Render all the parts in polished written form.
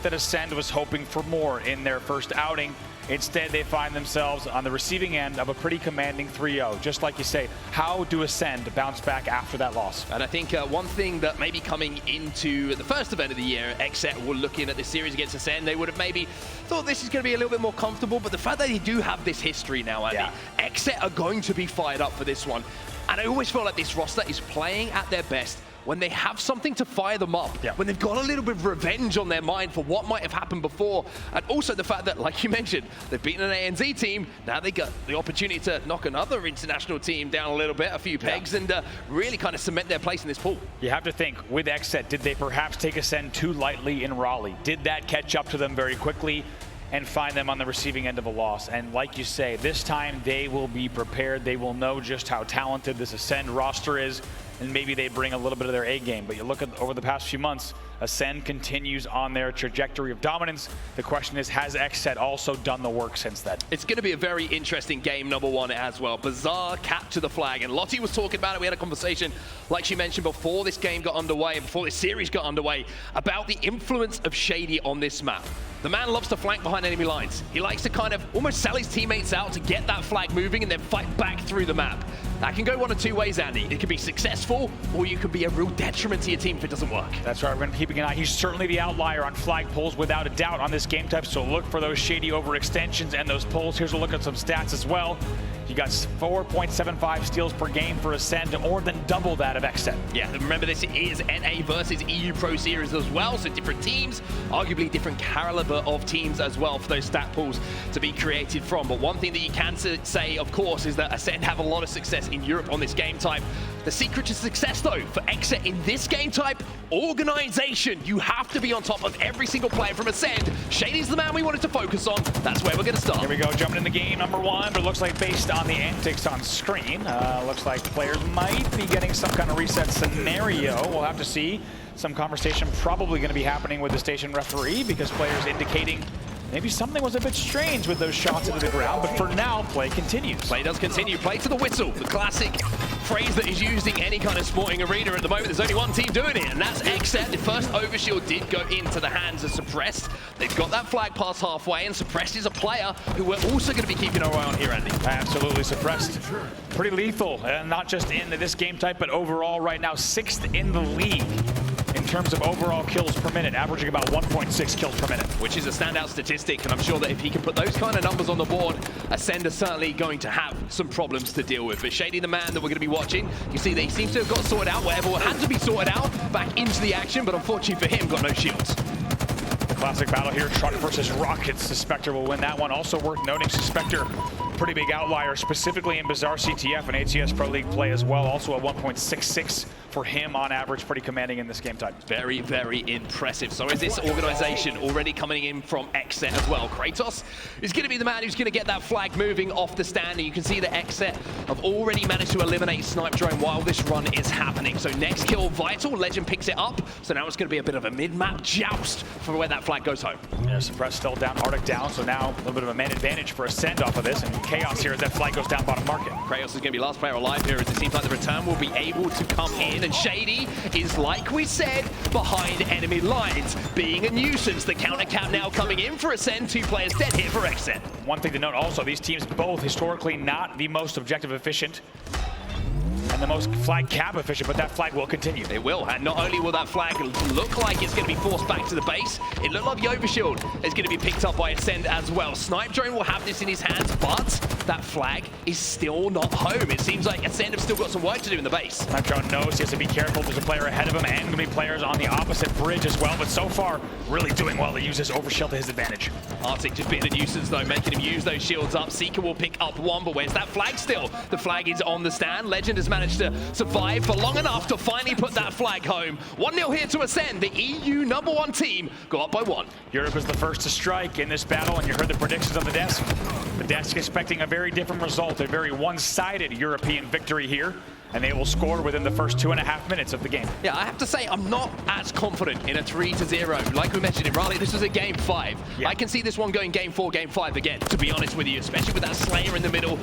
that Acend was hoping for more in their first outing. Instead, they find themselves on the receiving end of a pretty commanding 3-0. Just like you say, how do Acend bounce back after that loss? And I think one thing that maybe coming into the first event of the year, XSET were looking at this series against Acend, they would have maybe thought this is going to be a little bit more comfortable, but the fact that they do have this history now, Andy, XSET are going to be fired up for this one. And I always feel like this roster is playing at their best when they have something to fire them up, when they've got a little bit of revenge on their mind for what might have happened before. And also the fact that, like you mentioned, they've beaten an ANZ team, now they got the opportunity to knock another international team down a little bit, a few pegs, and really kind of cement their place in this pool. You have to think, with XSET, did they perhaps take Acend too lightly in Raleigh? Did that catch up to them very quickly and find them on the receiving end of a loss? And like you say, this time they will be prepared. They will know just how talented this Acend roster is, and maybe they bring a little bit of their A game. But you look at over the past few months, Acend continues on their trajectory of dominance. The question is, has XSET also done the work since then? It's going to be a very interesting game, number one, as well. Bazaar capture the flag, and Lottie was talking about it. We had a conversation, like she mentioned, before this game got underway, before this series got underway, about the influence of Shaady on this map. The man loves to flank behind enemy lines. He likes to kind of almost sell his teammates out to get that flag moving and then fight back through the map. That can go one of two ways, Andy. It can be successful, or you could be a real detriment to your team if it doesn't work. That's right, we're going to keep an eye. He's certainly the outlier on flag pulls without a doubt on this game type, so look for those Shaady overextensions and those pulls. Here's a look at some stats as well. You got 4.75 steals per game for Acend, more than double that of XSET. Yeah, remember this is NA versus EU Pro Series as well, so different teams, arguably different caliber of teams as well for those stat pools to be created from. But one thing that you can say, of course, is that Acend have a lot of success in Europe on this game type. The secret to success, though, for XSET in this game type, organization. You have to be on top of every single player from Acend. Shaady's the man we wanted to focus on. That's where we're going to start. Here we go, jumping in the game, number one, but it looks like based on the antics on screen, looks like players might be getting some kind of reset scenario. We'll have to see. Some conversation probably going to be happening with the station referee, because players indicating maybe something was a bit strange with those shots into the ground, but for now, play continues. Play does continue. Play to the whistle, the classic phrase that is used in any kind of sporting arena at the moment. There's only one team doing it, and that's XSET. The first overshield did go into the hands of Suppressed. They've got that flag past halfway, and Suppressed is a player who we're also going to be keeping our eye on here, Andy. Absolutely, Suppressed. Pretty lethal, and not just in this game type, but overall right now, 6th in the league in terms of overall kills per minute, averaging about 1.6 kills per minute. Which is a standout statistic, and I'm sure that if he can put those kind of numbers on the board, Acend is certainly going to have some problems to deal with. But Shaady, the man that we're going to be watching, you see that he seems to have got sorted out, whatever had to be sorted out, back into the action, but unfortunately for him, got no shields. Classic battle here, Truck versus Rockets. Suspector will win that one. Also worth noting, Suspector, pretty big outlier, specifically in Bazaar CTF and HCS Pro League play as well. Also a 1.66 for him on average, pretty commanding in this game type. Very, very impressive. So is this organization already coming in from XSET as well? Cratos is going to be the man who's going to get that flag moving off the stand. And you can see that XSET have already managed to eliminate Snipedrone while this run is happening. So next kill, vital. Lqgend picks it up. So now it's going to be a bit of a mid-map joust for where that flag goes home. Yeah, Suppressed still down, Artic down. So now a little bit of a man advantage for Acend off of this. And chaos here as that flag goes down bottom market. Cratos is going to be last player alive here, as it seems like the return will be able to come in. And Shaady is, like we said, behind enemy lines, being a nuisance. The counter cap now coming in for Acend. 2 players dead here for XSET. One thing to note also, these teams both historically not the most objective efficient and the most flag cap efficient, but that flag will continue. It will, and not only will that flag look like it's going to be forced back to the base, it looked like the overshield is going to be picked up by Acend as well. Snipedrone will have this in his hands, but that flag is still not home. It seems like Acend have still got some work to do in the base. Snipedrone knows he has to be careful. There's a player ahead of him and going to be players on the opposite bridge as well, but so far, really doing well to use his overshield to his advantage. Artic just being a nuisance though, making him use those shields up. Sica will pick up one, but where's that flag still? The flag is on the stand. Lqgend has managed to survive for long enough to finally put that flag home. 1-0 here to Acend. The EU #1 team go up by 1. Europe is the first to strike in this battle, and you heard the predictions on the desk. The desk expecting a very different result, a very one-sided European victory here, and they will score within the first 2.5 minutes of the game. Yeah, I have to say, I'm not as confident in a 3-0. Like we mentioned in Raleigh, this was a game 5. Yeah. I can see this one going game 4, game 5 again, to be honest with you, especially with that Slayer in the middle.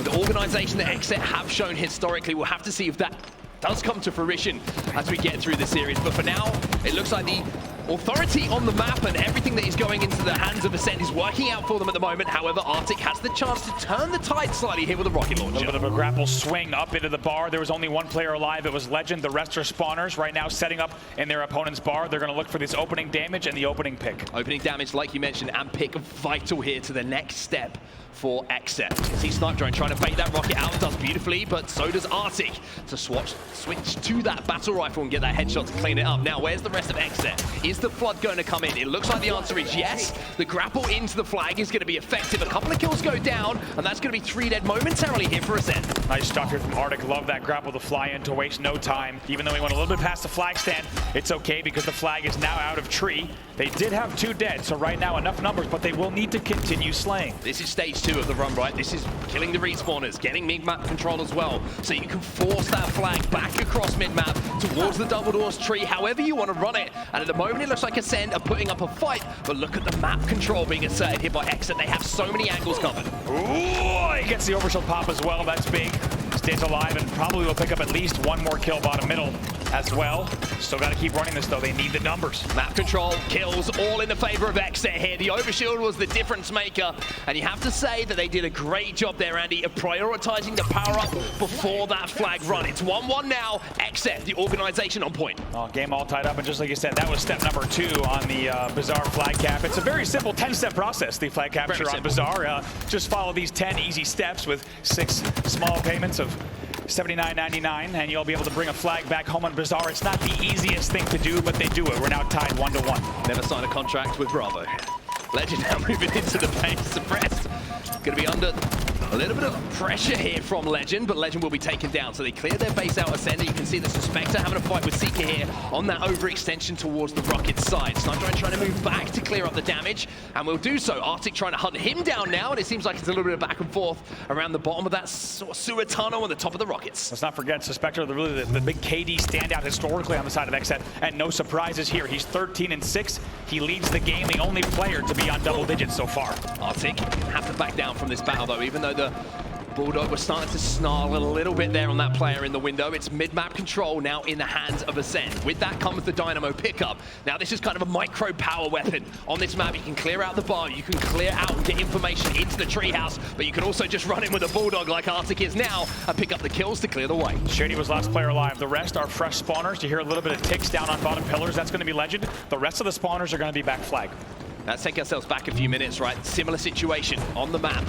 The organization that XSET have shown historically, we'll have to see if that does come to fruition as we get through the series. But for now, it looks like the authority on the map, and everything that is going into the hands of Acend is working out for them at the moment. However, Artic has the chance to turn the tide slightly here with a rocket launcher. A little bit of a grapple swing up into the bar. There was only one player alive. It was Lqgend. The rest are spawners right now setting up in their opponent's bar. They're going to look for this opening damage and the opening pick. Opening damage, like you mentioned, and pick vital here to the next step for XSET. See Snipedrone trying to bait that rocket out, does beautifully, but so does Artic to switch to that battle rifle and get that headshot to clean it up. Now, where's the rest of XSET? Is the flood going to come in? It looks like the answer is yes. The grapple into the flag is going to be effective. A couple of kills go down, and that's going to be 3 dead momentarily here for Acend. Nice stuff here from Artic. Love that grapple to fly in to waste no time. Even though he went a little bit past the flag stand, it's okay because the flag is now out of tree. They did have 2 dead, so right now enough numbers, but they will need to continue slaying. This is stage 2 of the run, right? This is killing the respawners, getting mid-map control as well, so you can force that flag back across mid-map towards the double doors tree, however you want to run it. And at the moment, it looks like Acend are putting up a fight, but look at the map control being asserted here by XSET. They have so many angles covered. Ooh, he gets the overshield pop as well. That's big. Stays alive and probably will pick up at least 1 more kill bottom middle as well. Still got to keep running this though. They need the numbers. Map control, kills, all in the favor of XSET here. The overshield was the difference maker, and you have to say that they did a great job there, Andy, of prioritizing the power up before that flag run. It's 1-1 now. XSET, the organization on point. Oh, game all tied up, and just like you said, that was step number 2 on the Bazaar flag cap. It's a very simple 10-step process, the flag capture on Bazaar. Just follow these 10 easy steps with 6 small payments of $79.99, and you'll be able to bring a flag back home on Bazaar. It's not the easiest thing to do, but they do it. We're now tied 1-1. Never signed a contract with Bravo. Lqgend now moving into the base, suppressed. Going to be under a little bit of pressure here from Lqgend, but Lqgend will be taken down. So they clear their base out Ascend. You can see the Suspector having a fight with Sica here on that overextension towards the rocket side. Snipedrone trying to move back to clear up the damage, and will do so. Artic trying to hunt him down now, and it seems like it's a little bit of back and forth around the bottom of that sewer tunnel on the top of the rockets. Let's not forget Suspector, the big KD standout historically on the side of XSET, and no surprises here. He's 13-6. He leads the game, the only player to be on double digits so far. Artic have to back down from this battle though, even though the Bulldog was starting to snarl a little bit there on that player in the window. It's mid-map control now in the hands of Acend. With that comes the Dynamo pickup. Now this is kind of a micro power weapon. On this map, you can clear out the bar, you can clear out and get information into the treehouse, but you can also just run in with a Bulldog like Artic is now and pick up the kills to clear the way. Shaady was last player alive. The rest are fresh spawners. You hear a little bit of ticks down on bottom pillars. That's going to be Lqgend. The rest of the spawners are going to be back flag. Let's take ourselves back a few minutes, right? Similar situation on the map.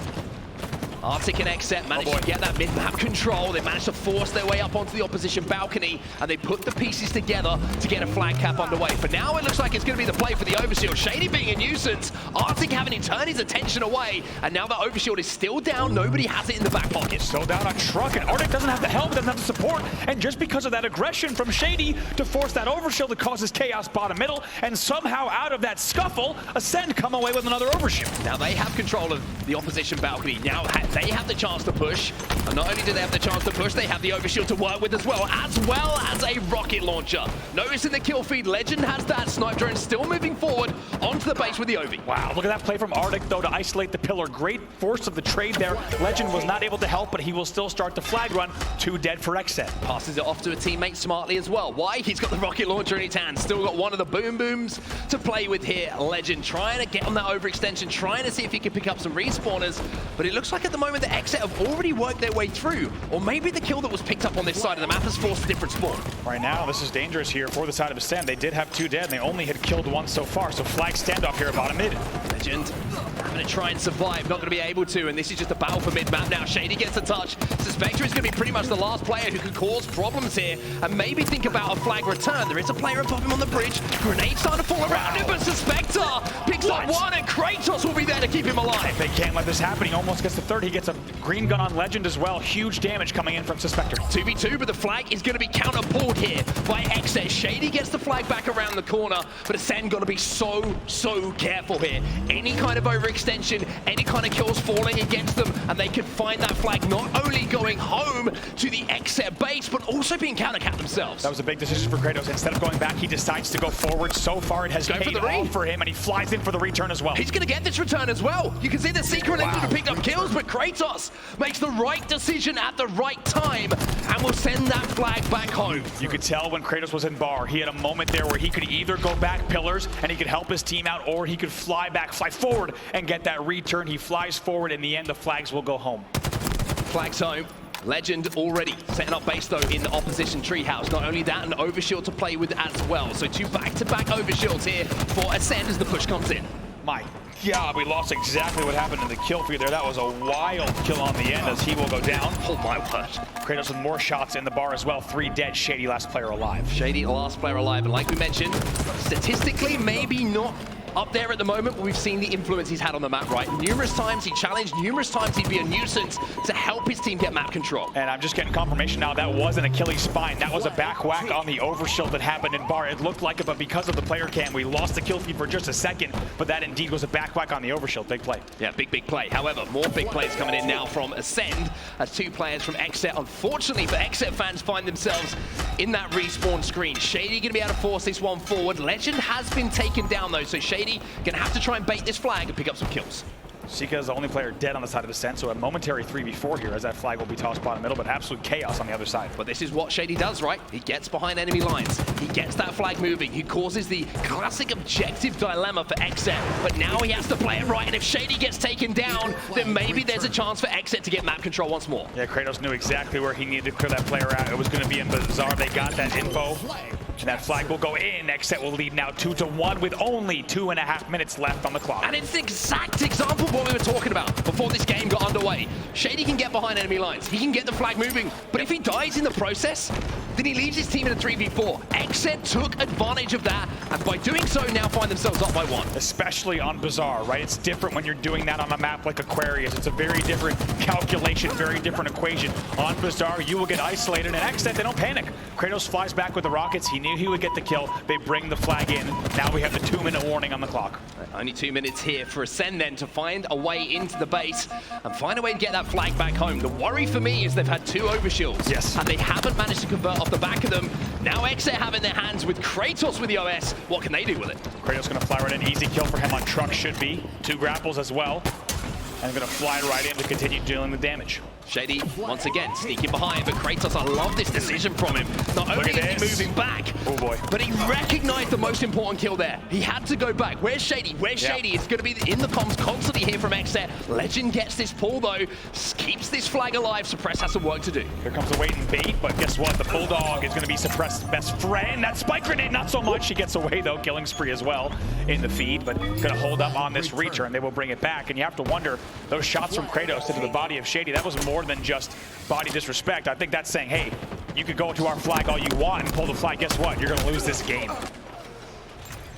Artic and XSET managed to get that mid-map control. They managed to force their way up onto the opposition balcony, and they put the pieces together to get a flag cap underway. For now, it looks like it's going to be the play for the overshield. Shaady being a nuisance, Artic having to turn his attention away, and now the overshield is still down. Nobody has it in the back pocket. Still down on truck, and Artic doesn't have the help, doesn't have the support, and just because of that aggression from Shaady to force that overshield that causes chaos bottom middle, and somehow out of that scuffle, Acend come away with another overshield. Now they have control of the opposition balcony. Now they have the chance to push, and not only do they have the chance to push, they have the overshield to work with as well as a rocket launcher. Noticing the kill feed, Lqgend has that. Snipedrone still moving forward onto the base with the Ovi. Wow, look at that play from Artic though to isolate the pillar. Great force of the trade there. Lqgend was not able to help, but he will still start the flag run. 2 dead for XSET. Passes it off to a teammate smartly as well. Why? He's got the rocket launcher in his hand. Still got one of the boom booms to play with here. Lqgend trying to get on that overextension, trying to see if he can pick up some respawners, but it looks like at the moment the XSET have already worked their way through, or maybe the kill that was picked up on this side of the map has forced a different spawn. Right now, this is dangerous here for the side of Acend. They did have 2 dead, and they only had killed 1 so far, so flag standoff here at bottom mid. Lqgend having to try and survive, not going to be able to, and this is just a battle for mid-map now. Shaady gets a touch. Suspector is going to be pretty much the last player who could cause problems here, and maybe think about a flag return. There is a player above him on the bridge. Grenades starting to fall around him, but Suspector picks up 1, and Cratos will be there to keep him alive. They can't let this happen. He almost gets the 3rd. He gets a green gun on Lqgend as well. Huge damage coming in from Suspector. 2v2, but the flag is going to be counter-pulled here by XSET. Shaady gets the flag back around the corner, but Acend got to be so careful here. Any kind of overextension, any kind of kills falling against them, and they can find that flag not only going home to the XSET base, but also being counter-capped themselves. That was a big decision for Cratos. Instead of going back, he decides to go forward. So far, it has paid off for him, and he flies in for the return as well. He's going to get this return turn as well. You can see the Sica and Lqgend have picked up kills, but Cratos makes the right decision at the right time and will send that flag back home. You could tell when Cratos was in bar, he had a moment there where he could either go back pillars and he could help his team out, or he could fly back, fly forward and get that return. He flies forward. In the end, the flags will go home. Flags home. Lqgend already setting up base though in the opposition treehouse. Not only that, an overshield to play with as well. So 2 back-to-back overshields here for Acend as the push comes in. My God, we lost exactly what happened in the kill feed there. That was a wild kill on the end as he will go down. Oh my word. Cratos with more shots in the bar as well. 3 dead. Shaady, last player alive. Shaady, last player alive. And like we mentioned, statistically, maybe not up there at the moment, but we've seen the influence he's had on the map, right? Numerous times he challenged, numerous times he'd be a nuisance to help his team get map control. And I'm just getting confirmation now that wasn't Achilles' spine. That was a back whack on the overshield that happened in bar. It looked like it, but because of the player cam, we lost the kill feed for just a second, but that indeed was a back whack on the overshield. Big play. Yeah, big play. However, more big plays coming in now from Acend as 2 players from XSET. Unfortunately for XSET fans, find themselves in that respawn screen. Shaady going to be able to force this one forward. Lqgend has been taken down though, so Shaady going to have to try and bait this flag and pick up some kills. Sica is the only player dead on the side of Acend, so a momentary 3v4 here as that flag will be tossed bottom middle, but absolute chaos on the other side. But this is what Shaady does, right? He gets behind enemy lines. He gets that flag moving. He causes the classic objective dilemma for XSET, but now he has to play it right, and if Shaady gets taken down, then maybe there's a chance for XSET to get map control once more. Yeah, Cratos knew exactly where he needed to clear that player out. It was going to be in Bazaar. They got that info. And that flag will go in. XSET will lead now 2-1 with only 2.5 minutes left on the clock. And it's the exact example of what we were talking about before this game got underway. Shaady can get behind enemy lines. He can get the flag moving. But if he dies in the process, then he leaves his team in a 3v4. XSET took advantage of that, and by doing so, now find themselves up by 1. Especially on Bazaar, right? It's different when you're doing that on a map like Aquarius. It's a very different calculation, very different equation. On Bazaar, you will get isolated, and XSET, they don't panic. Cratos flies back with the rockets. He knew he would get the kill. They bring the flag in. Now we have the 2-minute warning on the clock. Only 2 minutes here for Acend then to find a way into the base and find a way to get that flag back home. The worry for me is they've had 2 overshields. Yes. And they haven't managed to convert off the back of them. Now XSET have in their hands with Cratos with the OS. What can they do with it? Cratos going to fly right in. Easy kill for him on truck should be. 2 grapples as well. And going to fly right in to continue dealing the damage. Shaady, once again, sneaking behind, but Cratos, I love this decision from him. Not only is he moving back, oh boy, but he recognized the most important kill there. He had to go back. Where's Shaady? Where's Shaady? It's going to be in the comms constantly here from XSET. Lqgend gets this pull, though, keeps this flag alive. Suppress has some work to do. Here comes the wait and bait, but guess what? The Bulldog is going to be Suppress's best friend. That spike grenade, not so much. He gets away, though, killing spree as well in the feed, but going to hold up on this return. They will bring it back, and you have to wonder, those shots from Cratos into the body of Shaady, that was more than just body disrespect. I think that's saying, hey, you could go into our flag all you want and pull the flag. Guess what? You're going to lose this game.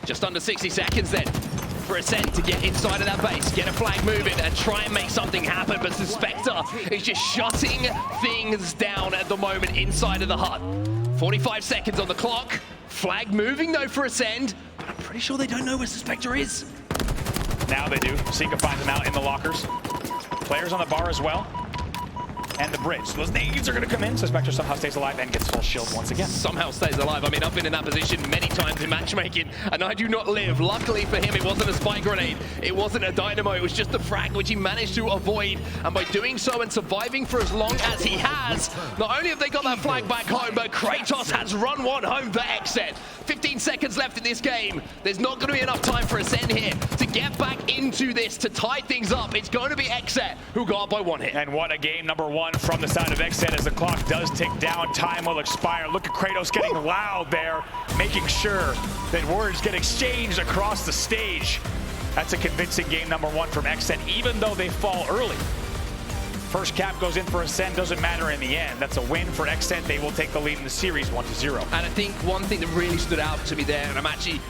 Just under 60 seconds then for Acend to get inside of that base, get a flag moving and try and make something happen, but Suspector is just shutting things down at the moment inside of the hut. 45 seconds on the clock. Flag moving though for Acend, but I'm pretty sure they don't know where Suspector is. Now they do. Sica finds him out in the lockers. Players on the bar as well. And the bridge. So those nades are going to come in. Suspector somehow stays alive and gets full shield once again. Somehow stays alive. I mean, I've been in that position many times in matchmaking, and I do not live. Luckily for him, it wasn't a spike grenade. It wasn't a dynamo. It was just the frag, which he managed to avoid. And by doing so and surviving for as long as he has, not only have they got that flag back home, but Cratos has run one home for XSET. 15 seconds left in this game. There's not going to be enough time for Acend here to get back into this, to tie things up. It's going to be XSET who got up by 1 hit. And what a game number 1 from the side of XSET as the clock does tick down. Time will expire. Look at Cratos getting loud there, making sure that words get exchanged across the stage. That's a convincing game number 1 from XSET, even though they fall early. First cap goes in for Acend, doesn't matter in the end. That's a win for XSET. They will take the lead in the series 1-0. And I think one thing that really stood out to me there, and I'm actually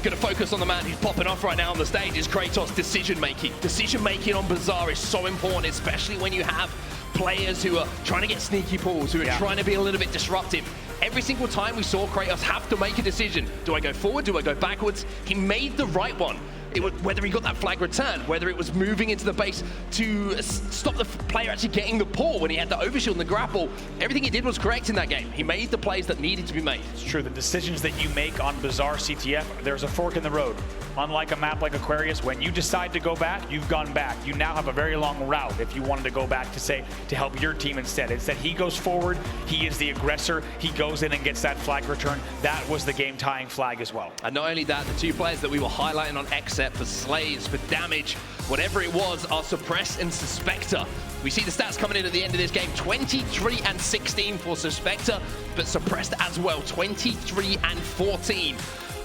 going to focus on the man who's popping off right now on the stage, is Cratos' decision-making. Decision-making on Bazaar is so important, especially when you have players who are trying to get sneaky pulls, who are trying to be a little bit disruptive. Every single time we saw Cratos have to make a decision. Do I go forward? Do I go backwards? He made the right one. It was whether he got that flag return, whether it was moving into the base to stop the player actually getting the pull when he had the overshield and the grapple. Everything he did was correct in that game. He made the plays that needed to be made. It's true. The decisions that you make on Bazaar CTF, there's a fork in the road. Unlike a map like Aquarius, when you decide to go back, you've gone back. You now have a very long route if you wanted to go back to help your team instead. Instead, he goes forward. He is the aggressor. He goes in and gets that flag return. That was the game-tying flag as well. And not only that, the two players that we were highlighting on XSET for slays, for damage, whatever it was, are Suppressed and Suspector. We see the stats coming in at the end of this game, 23 and 16 for Suspector, but Suppressed as well, 23 and 14.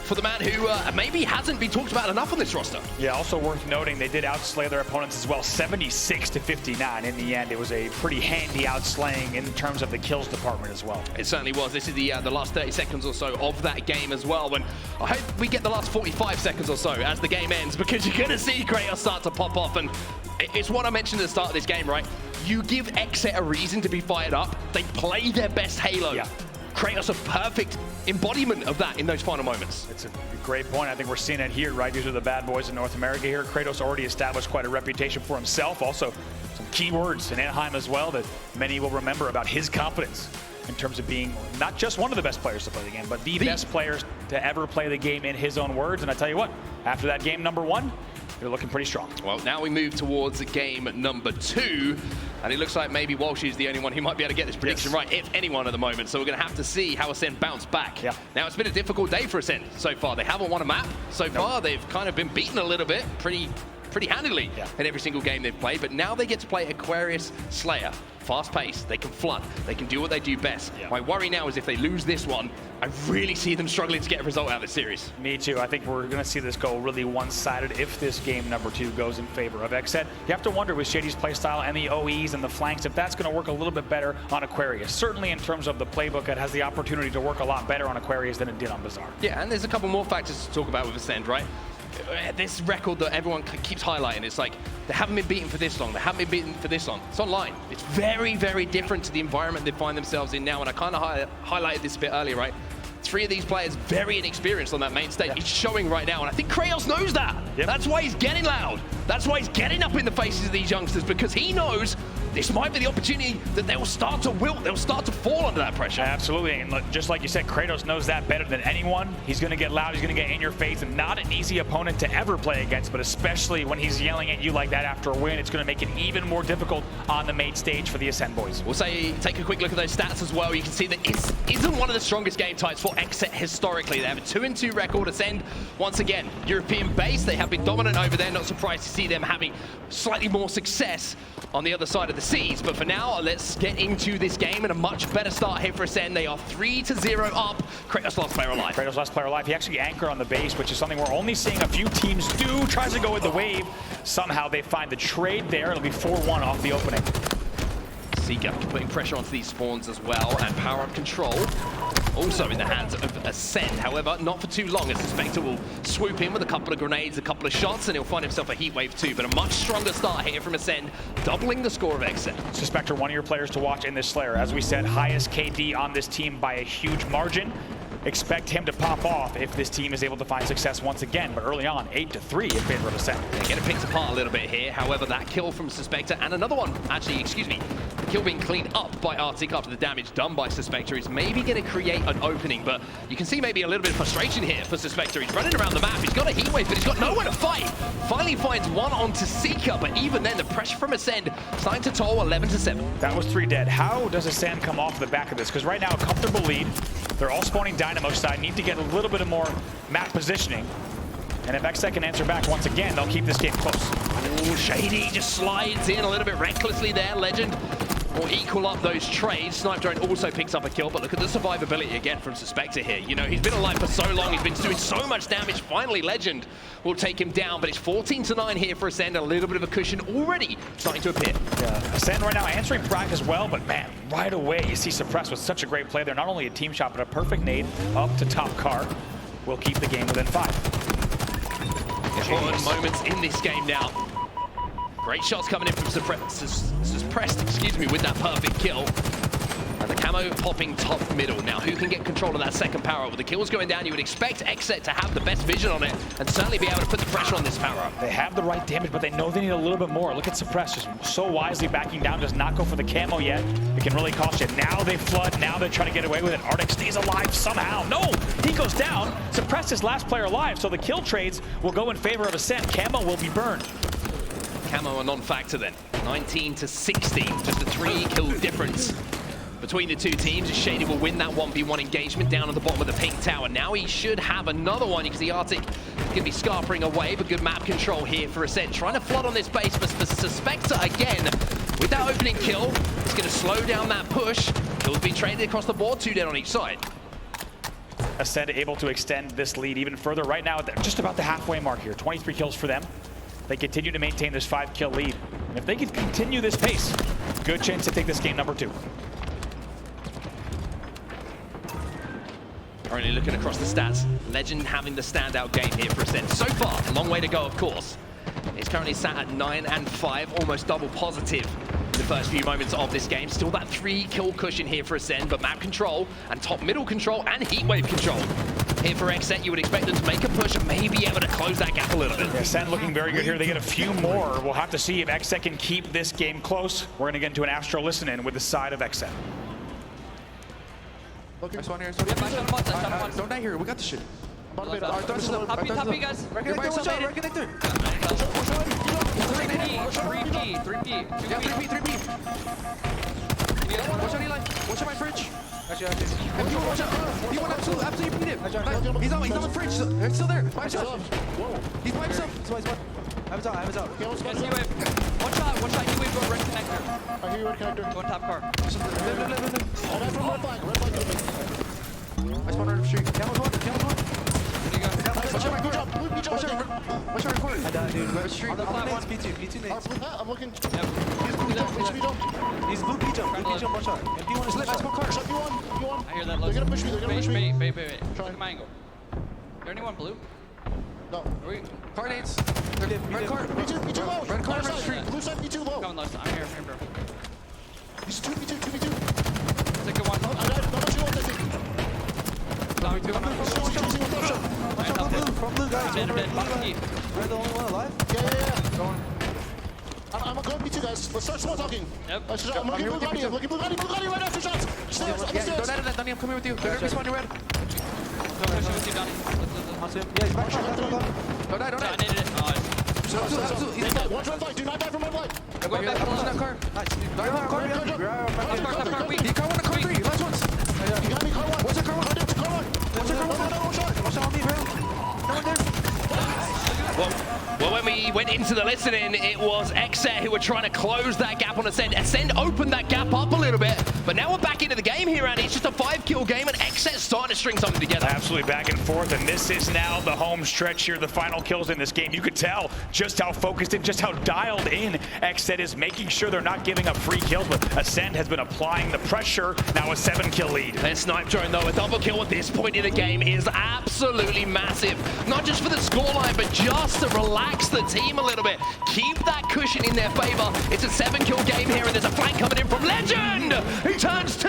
For the man who maybe hasn't been talked about enough on this roster. Yeah, also worth noting, they did outslay their opponents as well, 76-59 in the end. It was a pretty handy outslaying in terms of the kills department as well. It certainly was. This is the last 30 seconds or so of that game as well. When I hope we get the last 45 seconds or so as the game ends, because you're going to see Cratos start to pop off. And it's what I mentioned at the start of this game, right? You give XSET a reason to be fired up. They play their best Halo. Yeah. Cratos a perfect embodiment of that in those final moments. It's a great point. I think we're seeing it here, right? These are the bad boys in North America here. Cratos already established quite a reputation for himself. Also, some key words in Anaheim as well that many will remember about his confidence in terms of being not just one of the best players to play the game, but the best players to ever play the game in his own words. And I tell you what, after that game number 1, they're looking pretty strong. Well, now we move towards game number 2, and it looks like maybe Walsh is the only one who might be able to get this prediction right, if anyone at the moment. So we're going to have to see how Acend bounce back. Yeah. Now, it's been a difficult day for Acend so far. They haven't won a map so far. They've kind of been beaten a little bit, pretty handily in every single game they've played. But now they get to play Aquarius Slayer. Fast paced, they can flood, they can do what they do best. My worry now is if they lose this one, I really see them struggling to get a result out of this series. Me too. I think we're going to see this go really one-sided if this game number 2 goes in favor of XSET. You have to wonder with Shaady's playstyle and the OEs and the flanks if that's going to work a little bit better on Aquarius. Certainly in terms of the playbook, it has the opportunity to work a lot better on Aquarius than it did on Bazaar. Yeah, and there's a couple more factors to talk about with Acend, right? This record that everyone keeps highlighting, it's like they haven't been beaten for this long, they haven't been beaten for this long. It's online. It's very, very different to the environment they find themselves in now, and I kind of highlighted this a bit earlier, right? 3 of these players very inexperienced on that main stage. It's showing right now, and I think Cratos knows that. That's why he's getting loud. That's why he's getting up in the faces of these youngsters, because he knows this might be the opportunity that they will start to wilt, they'll start to fall under that pressure. Absolutely, and just like you said, Cratos knows that better than anyone. He's going to get loud, he's going to get in your face, and not an easy opponent to ever play against, but especially when he's yelling at you like that after a win, it's going to make it even more difficult on the main stage for the Acend boys. We'll say, take a quick look at those stats as well. You can see that it isn't one of the strongest game types for XSET historically. They have a 2-2 record. Acend, once again, European base, they have been dominant over there. Not surprised to see them having slightly more success on the other side of the seas. But for now, let's get into this game and a much better start here for Acend. They are 3-0 up. Cratos last player alive. Cratos last player alive. He actually anchored on the base, which is something we're only seeing a few teams do. Tries to go with the wave. Somehow they find the trade there. It'll be 4-1 off the opening. Sica putting pressure onto these spawns as well, and power up control also in the hands of Acend. However, not for too long, as Suspector will swoop in with a couple of grenades, a couple of shots, and he'll find himself a heat wave too. But a much stronger start here from Acend, doubling the score of XSET. Suspector, one of your players to watch in this Slayer. As we said, highest KD on this team by a huge margin. Expect him to pop off if this team is able to find success once again, but early on, 8-3 in favor of Acend. They get it picked apart a little bit here. However, that kill from Suspector, and another one, actually, excuse me, the kill being cleaned up by Artic after the damage done by Suspector is maybe going to create an opening, but you can see maybe a little bit of frustration here for Suspector. He's running around the map, he's got a heat wave, but he's got nowhere to fight. Finally finds one onto Sica, but even then, the pressure from Acend starting to toll 11-7. That was 3 dead. How does Acend come off the back of this? Because right now, a comfortable lead. They're all spawning Dynamo side, need to get a little bit of more map positioning. And if XSET can answer back once again, they'll keep this game close. Oh, Shaady just slides in a little bit recklessly there. Lqgend will equal up those trades. Snipedrone also picks up a kill, but look at the survivability again from Suspector here. You know, he's been alive for so long, he's been doing so much damage. Finally, Lqgend will take him down, but it's 14-9 here for Acend. A little bit of a cushion already starting to appear. Yeah, Acend right now answering Brack as well, but man, right away you see Suppressed with such a great play. They're not only a team shot, but a perfect nade up to top car. Will keep the game within 5. Important moments in this game now. Great shots coming in from Suppressed, excuse me, with that perfect kill. And the camo popping top middle. Now, who can get control of that second power-up? With the kills going down, you would expect XSET to have the best vision on it and certainly be able to put the pressure on this power-up. They have the right damage, but they know they need a little bit more. Look at Suppress, just so wisely backing down, does not go for the camo yet. It can really cost you. Now they flood, now they try to get away with it. Artic stays alive somehow. No, he goes down. Suppress is last player alive, so the kill trades will go in favor of Acend. Camo will be burned. Camo a non-factor then. 19 to 16, just a 3-kill difference between the two teams. Shaady will win that 1v1 engagement down at the bottom of the pink tower. Now he should have another one. You can see Artic going to be scarpering away, but good map control here for Acend. Trying to flood on this base, but for Suspector again, with that opening kill, it's going to slow down that push. Kills being traded across the board, 2 dead on each side. Acend able to extend this lead even further. Right now, they're just about the halfway mark here. 23 kills for them. They continue to maintain this 5-kill lead. And if they can continue this pace, good chance to take this game number 2. Currently looking across the stats, Lqgend having the standout game here for Acend. So far, a long way to go, of course. It's currently sat at 9 and 5, almost double positive in the first few moments of this game. Still that 3-kill cushion here for Acend, but map control and top middle control and heatwave control. Here for XSET, you would expect them to make a push and maybe be able to close that gap a little bit. Yeah, Acend looking very good here. They get a few more. We'll have to see if XSET can keep this game close. We're going to get into an Astro listen-in with the side of XSET. Okay. Nice one here. Don't die here. We got the shit. Top you guys. Right connector. 3P. 3P. Watch out, Eli. Watch out my fridge. Actually. Watch out. He went absolutely beat him. He's on the fridge. He's still there. By himself. He's by himself. I was out. Yes, heatwave. One shot, heatwave, go red connector. I hear you, red connector. Go on top car. Oh, that's from red flag. Red flag. I spawned right up the street. Camel's one. There you go. Watch out, good job. Watch out. Watch out, record. I died, dude. Right up the street. On the flat one. P2 nades. I'm looking. Yep. He's blue jump. He's blue P jump. Watch out. And P1 is lit. Nice one, car. Shut you on. I hear that. They're gonna push me. Wait. Look at my angle. Is there anyone blue? No. Are we? Car nades. Red car. Me too low. Red car, Left red side. street. Blue side, me too low. Going left. I'm here, bro. He's 2v2. Second one. I died. Not much you want, I think. Down two. From blue, guys. Dead. We're the only one alive? Yeah. I'm going B2, guys. Let's start small talking. Yep. I'm looking blue Guardian. Blue Guardian right after shots. Stairs. Don't edit that, Donnie. I'm coming with you. They're gonna respawn your red. Go push it with you, Donnie. Yeah, he's back. Don't die. I needed it. Oh, Absolutely. He's dead. Watch red flag. Do not die from red flag. go back I'm pushing that car. Nice. Car weak. Car 1 to car 3. Last ones. You got me, car 1. What's that car 1? Car 1. What's that car 1? Watch out on me, bro. No one there. Well, when we went into the listening, it was XSET who were trying to close that gap on Acend. Acend opened that gap up a little bit, but now we're back into the game here, Andy. It's just a 5-kill game, and XSET's starting to string something together. Absolutely back and forth, and this is now the home stretch here, the final kills in this game. You could tell just how focused and just how dialed in XSET is, making sure they're not giving up free kills, but Acend has been applying the pressure. Now a 7-kill lead. And Snipedrone, though, a double kill at this point in the game is absolutely massive. Not just for the scoreline, but just to relax the team a little bit. Keep that cushion in their favor. It's a 7-kill game here, and there's a flank coming in from Lqgend, who turns 2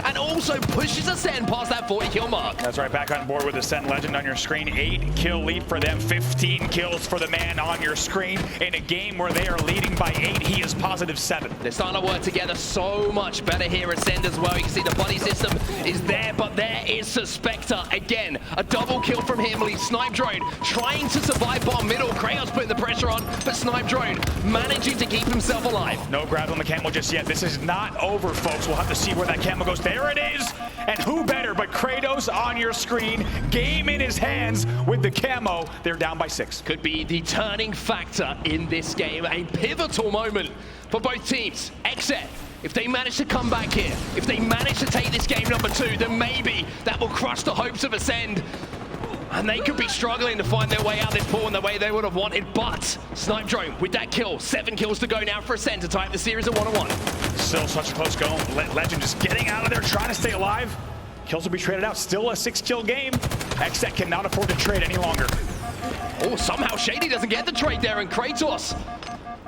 and also pushes Acend past that 40-kill mark. That's right, back on board with Acend. Lqgend on your screen. 8-kill lead for them, 15 kills for the man on your screen. In a game where they are leading by 8, he is positive 7. They're starting to work together so much better here at Acend as well. You can see the buddy system is there, but there is Suspector. Again, a double kill from him. Leaves Snipedrone trying to survive bottom middle. Cratos putting the pressure on, but Snipedrone managing to keep himself alive. No grab on the camo just yet. This is not over, folks. We'll have to see where that camo goes. There it is. And who better but Cratos on your screen. Game in his hands with the camo. They're down by 6. Could be the turning factor in this game. A pivotal moment for both teams. XSET, if they manage to come back here, if they manage to take this game number 2, then maybe that will crush the hopes of Acend. And they could be struggling to find their way out this pool in the way they would have wanted. But Snipedrone with that kill. 7 kills to go now for Acend to tie up the series at 1-1. Still such a close go. Lqgend just getting out of there, trying to stay alive. Kills will be traded out. Still a 6-kill game. XSET cannot afford to trade any longer. Oh, somehow Shaady doesn't get the trade there, and Cratos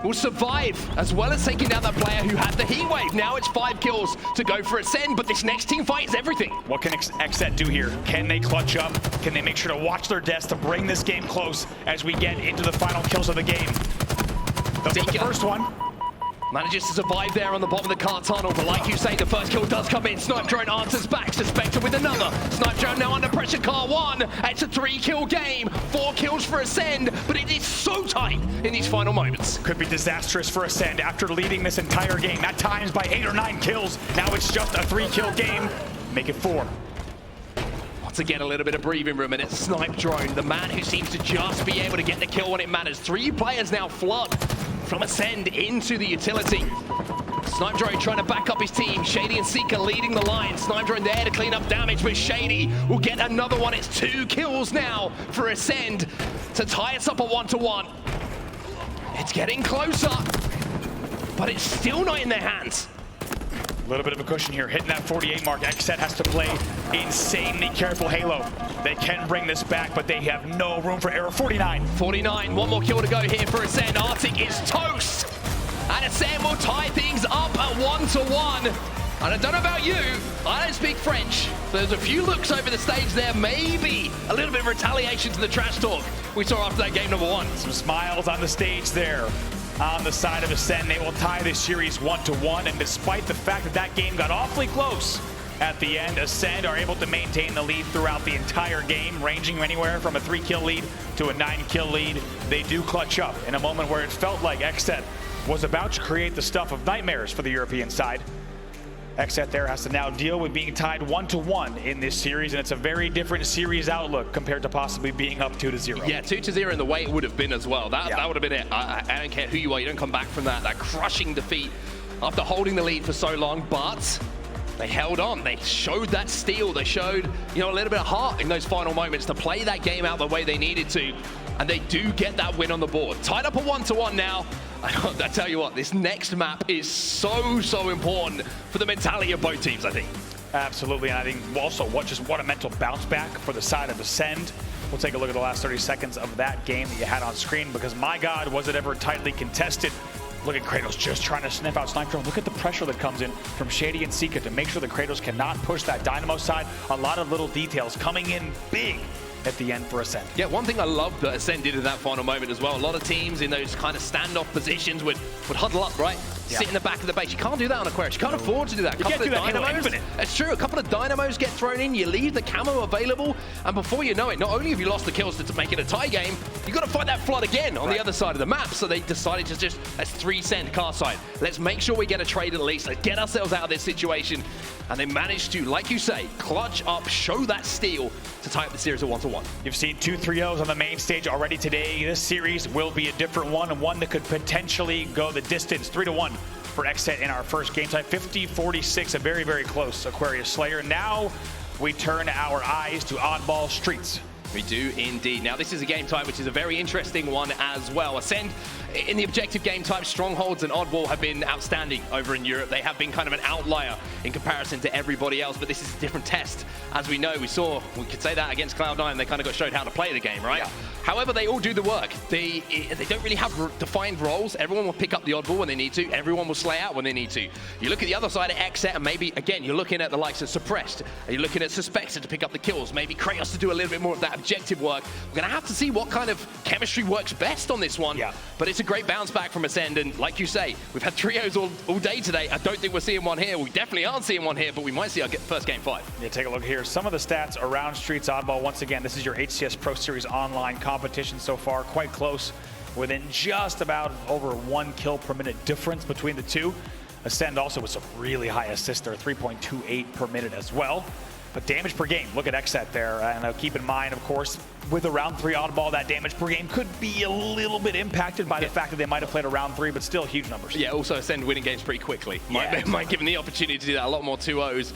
will survive, as well as taking down that player who had the heat wave. Now it's 5 kills to go for Acend, but this next team fight is everything. What can XSET do here? Can they clutch up? Can they make sure to watch their deaths to bring this game close as we get into the final kills of the game? They'll get the first one. Manages to survive there on the bottom of the car tunnel, but like you say, the first kill does come in. Snipedrone answers back. Suspector with another. Snipedrone now under pressure. Car 1. It's a 3-kill game. 4 kills for Acend, but it is so tight in these final moments. Could be disastrous for Acend after leading this entire game, at times by 8 or 9 kills. Now it's just a 3-kill game. Make it 4. To get a little bit of breathing room, and it's Snipedrone, the man who seems to just be able to get the kill when it matters. 3 players now flood from Acend into the utility. Snipedrone trying to back up his team. Shaady and Sica leading the line. Snipedrone there to clean up damage, but Shaady will get another one. It's 2 kills now for Acend to tie us up a 1-1. It's getting closer, but it's still not in their hands. A little bit of a cushion here, hitting that 48 mark. XSET has to play insanely careful Halo. They can bring this back, but they have no room for error. 49. 49, 1 more kill to go here for Acend. Artic is toast. And Acend will tie things up at 1-1. And I don't know about you, I don't speak French. There's a few looks over the stage there, maybe a little bit of retaliation to the trash talk we saw after that game number 1. Some smiles on the stage there. On the side of Acend, they will tie this series 1-1, and despite the fact that that game got awfully close at the end, Acend are able to maintain the lead throughout the entire game, ranging anywhere from a 3-kill lead to a 9-kill lead. They do clutch up in a moment where it felt like XSET was about to create the stuff of nightmares for the European side. XSET there has to now deal with being tied 1-1 in this series, and it's a very different series outlook compared to possibly being up 2-0. Yeah, 2-0 in the way it would have been as well. That would have been it. I don't care who you are, you don't come back from that crushing defeat after holding the lead for so long, but they held on. They showed that steel. They showed, a little bit of heart in those final moments to play that game out the way they needed to, and they do get that win on the board. Tied up a 1-1 now. I tell you what, this next map is so important for the mentality of both teams, I think. Absolutely, and I think also what a mental bounce back for the side of Acend. We'll take a look at the last 30 seconds of that game that you had on screen, because my God, was it ever tightly contested. Look at Cratos just trying to sniff out Snipedrone. Look at the pressure that comes in from Shaady and Sica to make sure that Cratos cannot push that Dynamo side. A lot of little details coming in big at the end for Acend. Yeah, one thing I loved that Acend did in that final moment as well, a lot of teams in those kind of standoff positions would huddle up, right? Yeah. Sit in the back of the base. You can't do that on Aquarius. You can't afford to do that. You can't do that Dynamos. It's true. A couple of Dynamos get thrown in. You leave the camo available, and before you know it, not only have you lost the kills to make it a tie game, you've got to fight that flood again on the other side of the map. So they decided to just, let's 3-send car side. Let's make sure we get a trade at least. Let's get ourselves out of this situation. And they managed to, like you say, clutch up, show that steel to tie up the series at 1-1. You've seen 2 3-0s on the main stage already today. This series will be a different one, and one that could potentially go the distance. 3-1 for XSET in our first game tie. 50-46, a very close Aquarius Slayer. Now we turn our eyes to Oddball Streets. We do indeed. Now this is a game type which is a very interesting one as well. Acend, in the objective game type, Strongholds and Oddball have been outstanding over in Europe. They have been kind of an outlier in comparison to everybody else, but this is a different test. As we know, we could say that against Cloud9, they kind of got showed how to play the game, right? Yeah. However, they all do the work. They don't really have defined roles. Everyone will pick up the oddball when they need to. Everyone will slay out when they need to. You look at the other side of XSET, and maybe, again, you're looking at the likes of Suppressed. You're looking at Suspector to pick up the kills. Maybe Cratos to do a little bit more of that objective work. We're going to have to see what kind of chemistry works best on this one. Yeah. But it's a great bounce back from Acend, and like you say, we've had trios all day today. I don't think we're seeing one here. We definitely aren't seeing one here, but we might see our first game 5. Yeah, take a look here. Some of the stats around Streets Oddball. Once again, this is your HCS Pro Series online competition so far. Quite close, within just about over 1 kill per minute difference between the two. Acend also with some really high assists there, 3.28 per minute as well. But damage per game, look at XSET there. And keep in mind, of course, with a round 3 oddball, that damage per game could be a little bit impacted by the fact that they might have played a round 3, but still huge numbers. Yeah, also Acend winning games pretty quickly. Might give them the opportunity to do that. A lot more 2-0s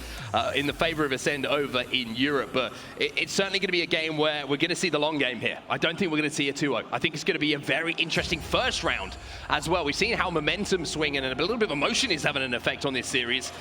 in the favor of Acend over in Europe. But it's certainly going to be a game where we're going to see the long game here. I don't think we're going to see a 2-0. I think it's going to be a very interesting first round as well. We've seen how momentum swinging and a little bit of emotion is having an effect on this series.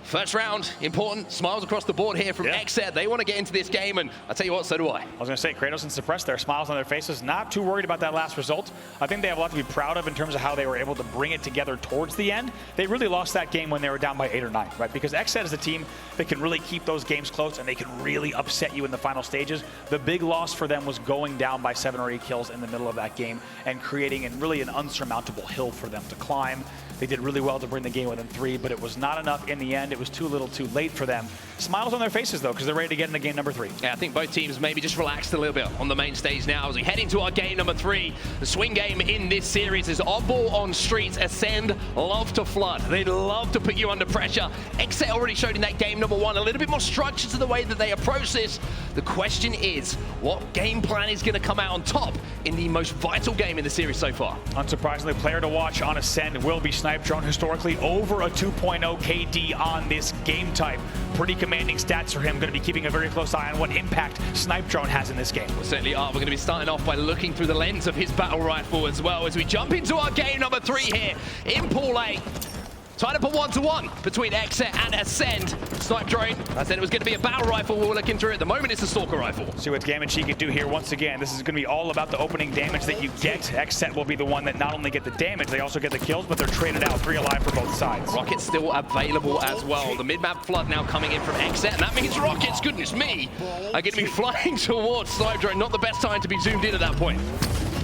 First round, important. Smiles across the board here from XSET. They want to get into this game, and I'll tell you what, so do I. I was going to say, Cratos and Suppress, their smiles on their faces, not too worried about that last result. I think they have a lot to be proud of in terms of how they were able to bring it together towards the end. They really lost that game when they were down by 8 or 9, right? Because XSET is a team that can really keep those games close, and they can really upset you in the final stages. The big loss for them was going down by 7 or 8 kills in the middle of that game and creating really an unsurmountable hill for them to climb. They did really well to bring the game within 3, but it was not enough in the end. It was too little too late for them. Smiles on their faces, though, because they're ready to get into game number 3. Yeah, I think both teams maybe just relaxed a little bit on the main stage now as we head into our game number 3. The swing game in this series is Oddball on Streets. Acend love to flood. They love to put you under pressure. XSET already showed in that game number 1 a little bit more structure to the way that they approach this. The question is, what game plan is going to come out on top in the most vital game in the series so far? Unsurprisingly, player to watch on Acend will be Snipedrone. Historically, over a 2.0 KD on this game type. Pretty commanding stats for him. Going to be keeping a very close eye on what impact Snipedrone has in this game. We certainly are. We're going to be starting off by looking through the lens of his battle rifle as well as we jump into our game number 3 here in Pool A. Tied up a 1-to-1 between XSET and Acend. Snipedrone, I said it was going to be a battle rifle we were looking through. At the moment, it's a stalker rifle. See what damage he can do here once again. This is going to be all about the opening damage that you get. XSET will be the one that not only get the damage, they also get the kills, but they're traded out 3 alive for both sides. Rockets still available as well. The mid-map flood now coming in from XSET, and that means Rockets, goodness me, are going to be flying towards Snipedrone. Not the best time to be zoomed in at that point.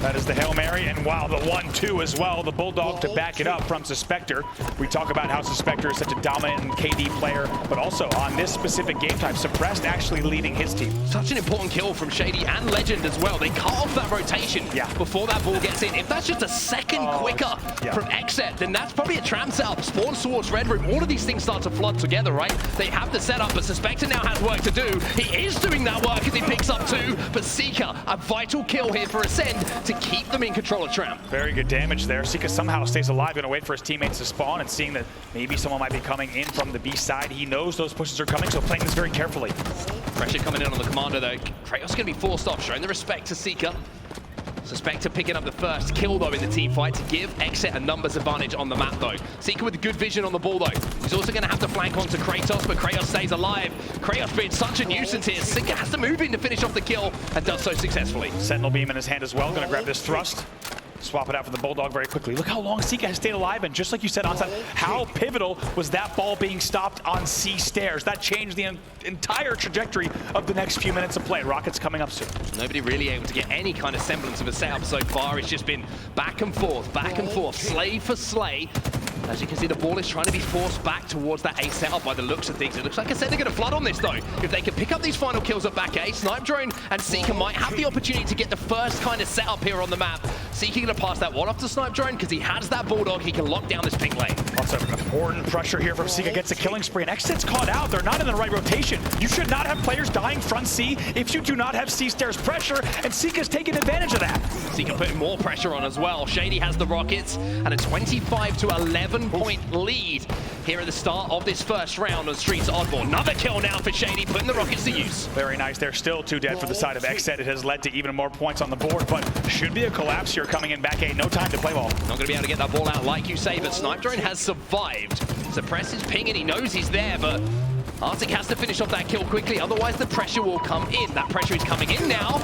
That is the Hail Mary, and wow, the 1-2 as well. The Bulldog to back it up from Suspector. We talk about how Suspector is such a dominant KD player, but also on this specific game type, Suppressed actually leading his team. Such an important kill from Shaady and Lqgend as well. They cut off that rotation before that ball gets in. If that's just a second quicker from XSET, then that's probably a tram setup. Spawns towards Red Room. All of these things start to flood together, right? They have the setup, but Suspector now has work to do. He is doing that work as he picks up 2, but Sica, a vital kill here for Acend to keep them in control of Tram. Very good damage there. Sica somehow stays alive, going to wait for his teammates to spawn, and seeing that maybe someone might be coming in from the B side. He knows those pushes are coming, so playing this very carefully. Pressure coming in on the commander, though. Cratos going to be forced off, showing the respect to Sica. Suspector picking up the first kill, though, in the team fight to give XSET a numbers advantage on the map, though. Sica with good vision on the ball, though. He's also going to have to flank onto Cratos, but Cratos stays alive. Cratos being such a nuisance here. Sica has to move in to finish off the kill and does so successfully. Sentinel beam in his hand as well. Going to grab this thrust. Swap it out for the Bulldog very quickly. Look how long Sica has stayed alive, and just like you said, Onside, how pivotal was that ball being stopped on C stairs? That changed the entire trajectory of the next few minutes of play. Rockets coming up soon. Nobody really able to get any kind of semblance of a setup so far. It's just been back and forth, slay for slay. As you can see, the ball is trying to be forced back towards that A setup by the looks of things. It looks like I said they're going to flood on this, though. If they can pick up these final kills at back A, Snipedrone and Sica might have the opportunity to get the first kind of setup here on the map. Sica going to pass that one off to Snipedrone because he has that Bulldog. He can lock down this pink lane. Lots of important pressure here from Sica. Gets a killing spree, and XSET's caught out. They're not in the right rotation. You should not have players dying front C if you do not have C stairs pressure, and Sica's taking advantage of that. Sica putting more pressure on as well. Shaady has the Rockets and a 25-11 point lead here at the start of this first round on Streets Oddball. Another kill now for Shaady, putting the Rockets to use. Very nice. They're still 2 dead for the side of XSET. It has led to even more points on the board, but should be a collapse here coming in back A. No time to play ball. Not going to be able to get that ball out like you say, but Snipedrone has survived. Suppress his ping and he knows he's there, but Artic has to finish off that kill quickly, otherwise the pressure will come in. That pressure is coming in now.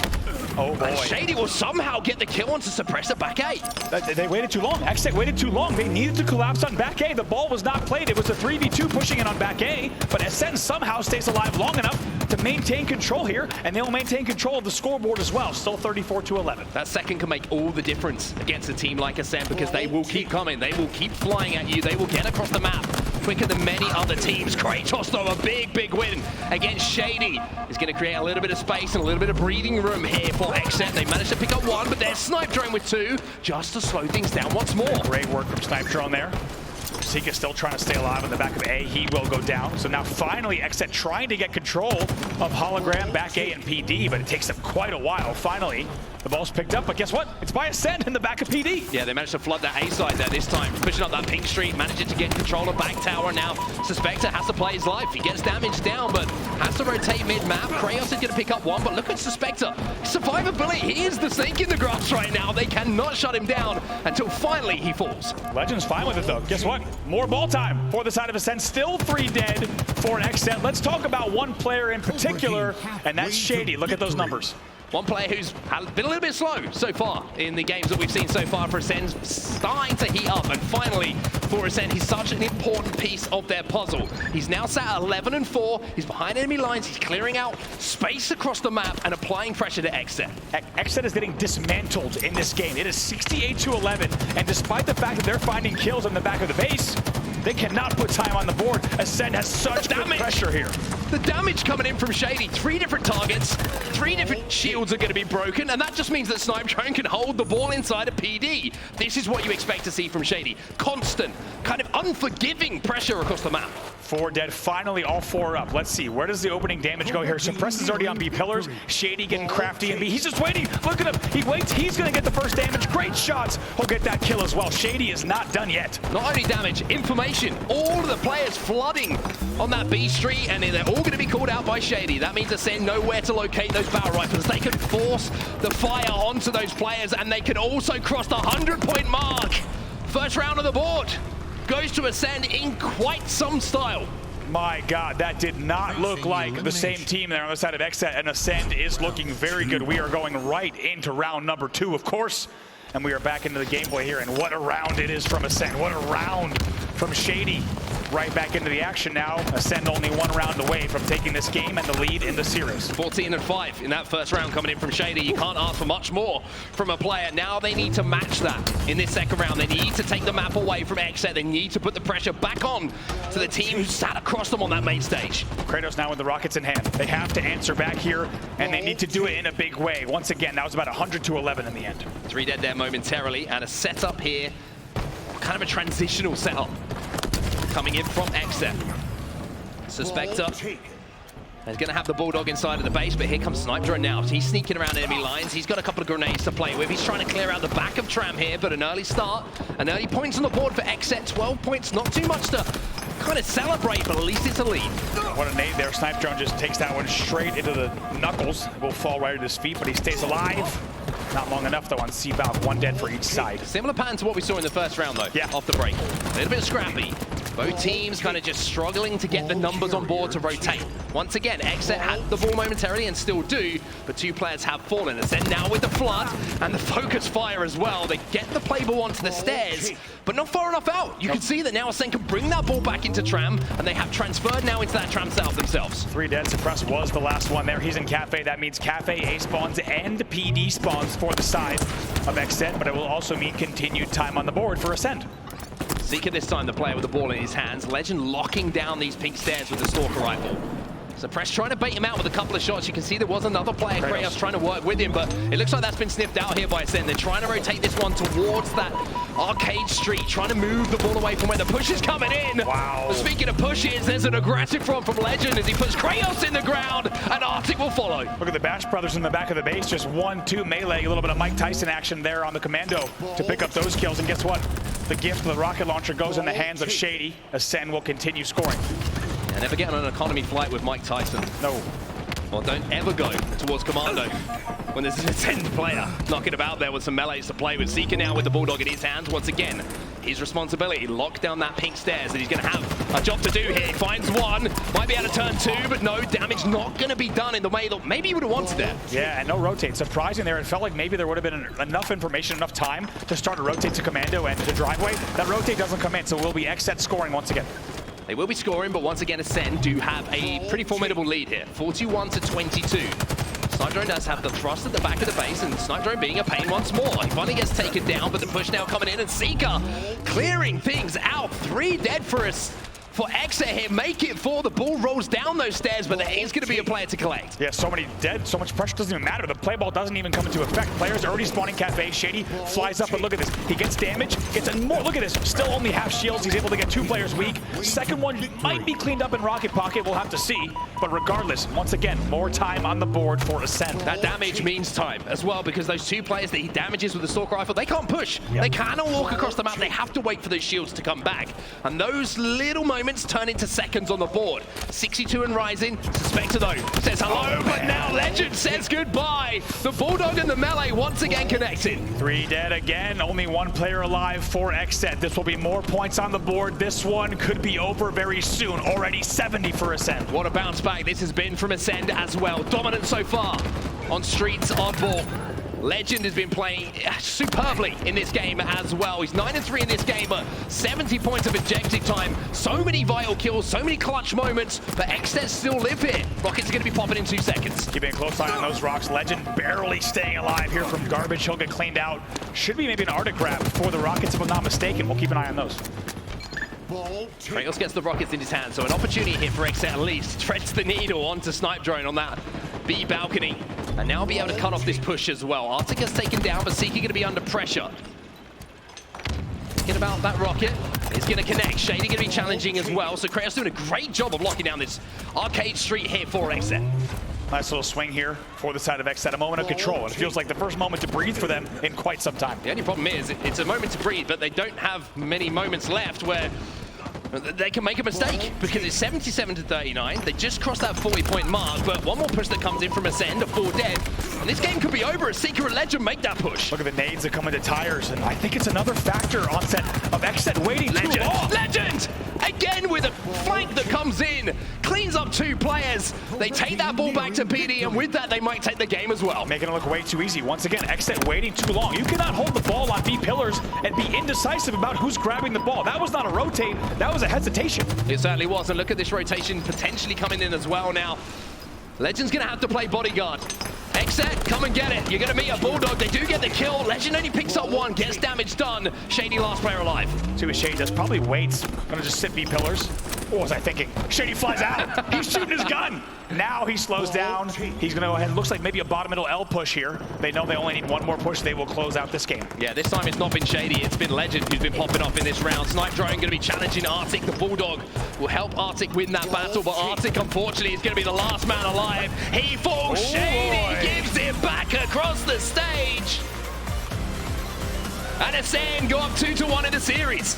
Oh boy. And Shaady will somehow get the kill onto Suppressor back A. They waited too long. XSET waited too long. They needed to collapse on back A. The ball was not played. It was a 3v2 pushing it on back A, but Acend somehow stays alive long enough to maintain control here, and they'll maintain control of the scoreboard as well. Still 34-11. That second can make all the difference against a team like Acend because they will keep coming. They will keep flying at you. They will get across the map quicker than many other teams. Cratos, though, a big win against Shaady. Is going to create a little bit of space and a little bit of breathing room here for XSET. They managed to pick up 1, but there's Snipedrone with 2, just to slow things down once more. Great work from Snipedrone there. Sica still trying to stay alive in the back of A. He will go down. So now finally XSET trying to get control of Hologram, back A, and PD, but it takes them quite a while. Finally, The ball's picked up, but guess what? It's by Acend in the back of PD. Yeah, they managed to flood that A side there this time, pushing up that pink street, managing to get control of back tower. Now, Suspector has to play his life. He gets damage down, but has to rotate mid-map. Cratos is going to pick up one, but look at Suspector. Survivability, he is the snake in the grass right now. They cannot shut him down until finally he falls. Legend's fine with it, though. Guess what? More ball time for the side of Acend. Still 3 dead for an XSET. Let's talk about one player in particular, and that's Shaady. Look at those numbers. One player who's been a little bit slow so far in the games that we've seen so far for Acend, starting to heat up, and finally for Acend, he's such an important piece of their puzzle. He's now sat at 11-4, he's behind enemy lines, he's clearing out space across the map and applying pressure to XSET. XSET is getting dismantled in this game. It is 68-11, and despite the fact that they're finding kills on the back of the base, they cannot put time on the board. Acend has such good pressure here. The damage coming in from Shaady, 3 different targets, 3 different shields are going to be broken, and that just means that Snipedrone can hold the ball inside of PD. This is what you expect to see from Shaady. Constant, kind of unforgiving pressure across the map. 4 dead, finally all 4 up. Let's see, where does the opening damage go here? Suppress is already on B pillars. Shaady getting crafty in B. He's just waiting. Look at him. He waits. He's going to get the first damage. Great shots. He'll get that kill as well. Shaady is not done yet. Not only damage, information. All of the players flooding on that B street, and they're all going to be called out by Shaady. That means Acend know where to locate those barrel rifles. They can force the fire onto those players, and they can also cross the 100-point mark. First round on the board goes to Acend in quite some style. My God, that did not look like the same team there on the side of XSET, and Acend is looking very good. We are going right into round number 2, of course, and we are back into the gameplay here, and what a round it is from Acend. What a round from Shaady. Right back into the action now. Acend only 1 round away from taking this game and the lead in the series. 14-5 in that first round coming in from Shaady. You can't ask for much more from a player. Now they need to match that in this second round. They need to take the map away from XSET. They need to put the pressure back on to the team who sat across them on that main stage. Cratos now with the rockets in hand. They have to answer back here, and they need to do it in a big way. Once again, that was about 100-11 in the end. 3 dead there momentarily, and a setup here, kind of a transitional setup coming in from XSET. Suspector is going to have the Bulldog inside of the base, but here comes Snipedrone now. He's sneaking around enemy lines. He's got a couple of grenades to play with. He's trying to clear out the back of Tram here, but an early start, an early points on the board for XSET. 12 points, not too much to kind of celebrate, but at least it's a lead. What a nade there. Snipedrone just takes that one straight into the knuckles. It will fall right at his feet, but he stays alive. Not long enough, though, on C-Valve. 1 dead for each side. Similar pattern to what we saw in the first round, though, yeah, off the break. A little bit scrappy. Both teams kind of just struggling to get the numbers on board to rotate. Once again, XSET had the ball momentarily and still do, but 2 players have fallen. Acend now with the flood and the focus fire as well. They get the play ball onto the stairs, but not far enough out. You can see that now Acend can bring that ball back into Tram, and they have transferred now into that Tram south themselves. 3 dead. Suppress was the last one there. He's in Cafe. That means Cafe A spawns and PD spawns for the side of XSET, but it will also mean continued time on the board for Acend. Sica this time, the player with the ball in his hands. Lqgend locking down these pink stairs with the Stalker rifle. Suppress trying to bait him out with a couple of shots. You can see there was another player, Cratos, trying to work with him, but it looks like that's been sniffed out here by Acend. They're trying to rotate this one towards that arcade street, trying to move the ball away from where the push is coming in. Wow. But speaking of pushes, there's an aggressive run from Lqgend as he puts Cratos in the ground, and Artic will follow. Look at the Bash brothers in the back of the base, just 1-2 melee, a little bit of Mike Tyson action there on the commando to pick up those kills, and guess what? The gift of the rocket launcher goes in the hands of Shaady. Acend will continue scoring. And never get on an economy flight with Mike Tyson. No. Well, don't ever go towards Commando when there's an Acend player knocking about there with some melees to play with. Sica now with the Bulldog in his hands. Once again, his responsibility, lock down that pink stairs, and he's going to have a job to do here. He finds 1, might be able to turn 2, but no, damage not going to be done in the way that maybe he would have wanted there. Yeah, and no rotate. Surprising there. It felt like maybe there would have been enough information, enough time to start to rotate to Commando and to Driveway. That rotate doesn't come in, so we'll be XSET scoring once again. They will be scoring, but once again, Acend do have a pretty formidable lead here, 41-22. Snipedrone does have the thrust at the back of the base, and Snipedrone being a pain once more. He finally gets taken down, but the push now coming in, and Sica clearing things out. 3 dead for us. for XSET here. Make it for the ball rolls down those stairs, but there is going to be a player to collect. Yeah, so many dead, so much pressure doesn't even matter. The play ball doesn't even come into effect. Players are already spawning Cafe. Shaady flies up, but look at this. He gets damage, gets more. Look at this. Still only half shields. He's able to get 2 players weak. Second one might be cleaned up in Rocket Pocket. We'll have to see. But regardless, once again, more time on the board for Acend. That damage means time as well, because those 2 players that he damages with the Stalker Rifle, they can't push. Yep. They cannot walk across the map. They have to wait for those shields to come back. And those little moments turn into seconds on the board. 62 and rising. Suspector though says hello, but now Lqgend says goodbye. The Bulldog and the Melee once again connected. 3 dead again. Only 1 player alive for XSET. This will be more points on the board. This one could be over very soon. Already 70 for Acend. What a bounce back this has been from Acend as well. Dominant so far on Streets, Oddball. Lqgend has been playing superbly in this game as well. He's 9-3 in this game, but 70 points of objective time. So many vital kills, so many clutch moments, but XSET still live here. Rocket's going to be popping in 2 seconds. Keeping a close eye on those rocks. Lqgend barely staying alive here from garbage. He'll get cleaned out. Should be maybe an Artic grab for the Rockets, if I'm not mistaken. We'll keep an eye on those. Cratos gets the Rockets in his hand, so an opportunity here for XSET at least. Threads the needle onto Snipedrone on that B balcony. And now be able to cut off this push as well. Artic has taken down, but Sica going to be under pressure. Thinking about that rocket. He's going to connect. Shaady going to be challenging as well. So Cratos doing a great job of locking down this arcade street here for XSET. Nice little swing here for the side of XSET. A moment of control. It feels like the first moment to breathe for them in quite some time. The only problem is it's a moment to breathe, but they don't have many moments left where they can make a mistake, because it's 77-39. They just crossed that 40-point mark, but one more push that comes in from Acend, a 4 dead. And this game could be over as Sica and Lqgend make that push. Look at the nades that come into tires, and I think it's another factor on set of XSET waiting too long. Lqgend! Again with a flank that comes in, cleans up 2 players. They take that ball back to PD, and with that, they might take the game as well. Making it look way too easy. Once again, XSET waiting too long. You cannot hold the ball on B pillars and be indecisive about who's grabbing the ball. That was not a rotate, that was a hesitation. It certainly was, and look at this rotation potentially coming in as well now. Lqgend's gonna have to play bodyguard. XSET, come and get it. You're gonna meet a Bulldog. They do get the kill. Lqgend only picks up 1, gets damage done. Shaady last player alive. See what Shaady does, probably waits. Gonna just sit B pillars. What was I thinking? Shaady flies out. He's shooting his gun. Now he slows down. He's gonna go ahead. Looks like maybe a bottom middle L push here. They know they only need 1 more push. They will close out this game. Yeah, this time it's not been Shaady. It's been Lqgend who's been popping off in this round. Snipedrone gonna be challenging Artic. The Bulldog will help Artic win that battle, but Artic, unfortunately, is gonna be the last man alive. He falls. Shaady gives it back across the stage. And Acend go up 2-1 in the series.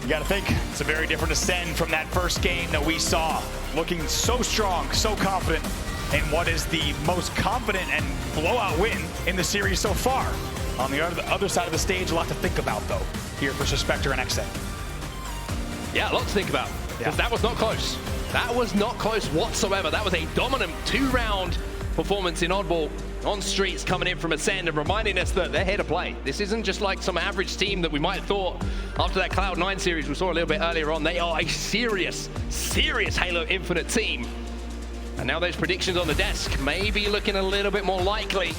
You gotta think, it's a very different Acend from that first game that we saw. Looking so strong, so confident in what is the most confident and blowout win in the series so far. On the other side of the stage, a lot to think about though, here for Suspector and XSET. Yeah, a lot to think about, because that was not close. That was not close whatsoever. That was a dominant 2-round performance in Oddball on Streets coming in from Acend and reminding us that they're here to play. This isn't just like some average team that we might have thought after that Cloud9 series we saw a little bit earlier on. They are a serious Halo Infinite team. And now those predictions on the desk may be looking a little bit more likely,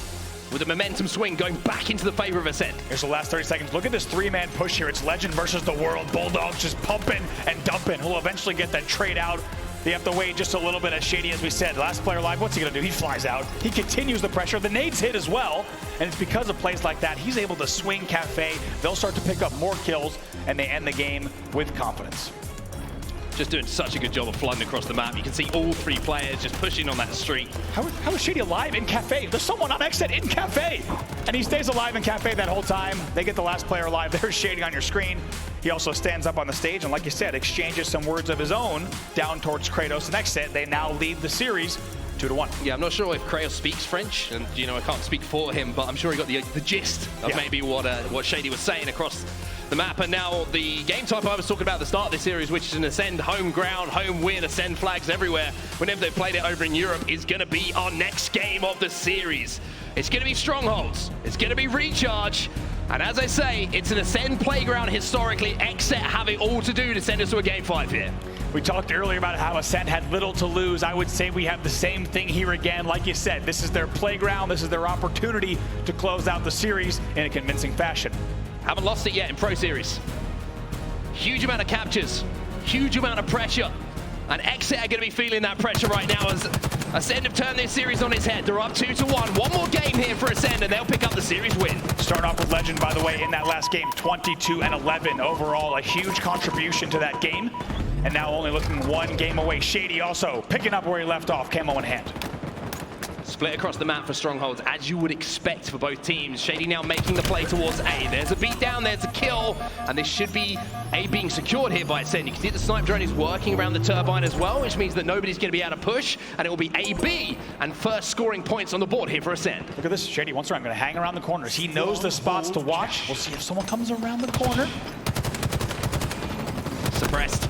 with the momentum swing going back into the favor of Acend. Here's the last 30 seconds. Look at this 3-man push here. It's Lqgend versus the world. Bulldogs just pumping and dumping. He'll eventually get that trade out. They have to wait just a little bit as Shaady, as we said. Last player alive, what's he gonna do? He flies out. He continues the pressure. The nades hit as well. And it's because of plays like that, he's able to swing Cafe. They'll start to pick up more kills, and they end the game with confidence. Just doing such a good job of flooding across the map. You can see all 3 players just pushing on that street. How is Shaady alive in Cafe? There's someone on XSET in Cafe. And he stays alive in Cafe that whole time. They get the last player alive. There's Shaady on your screen. He also stands up on the stage and, like you said, exchanges some words of his own down towards Cratos and XSET. They now lead the series 2-1. Yeah, I'm not sure if Cratos speaks French, and I can't speak for him, but I'm sure he got the gist of maybe what Shaady was saying across the map. And now the game type I was talking about at the start of this series, which is an Acend home ground, home win, Acend flags everywhere whenever they've played it over in Europe, is going to be our next game of the series. It's going to be Strongholds. It's going to be Recharge. And as I say, it's an Acend playground historically. XSET have it all to do to send us to a game 5 here. We talked earlier about how Acend had little to lose. I would say we have the same thing here again. Like you said, this is their playground. This is their opportunity to close out the series in a convincing fashion. Haven't lost it yet in Pro Series. Huge amount of captures huge amount of pressure. And XSET are going to be feeling that pressure right now as Acend have turned this series on its head. They're up 2-1. One more game here for Acend and they'll pick up the series win. Starting off with Lqgend, by the way, in that last game, 22-11 overall, a huge contribution to that game. And now only looking one game away. Shaady also picking up where he left off, camo in hand. Split across the map for Strongholds, as you would expect for both teams. Shaady now making the play towards A. There's a beat down, there's a kill, and this should be A being secured here by Acend. You can see the Snipedrone is working around the turbine as well, which means that nobody's going to be able to push, and it will be AB, and first scoring points on the board here for Acend. Look at this, Shaady once around, going to hang around the corners. He knows the spots to watch. We'll see if someone comes around the corner. Suppressed.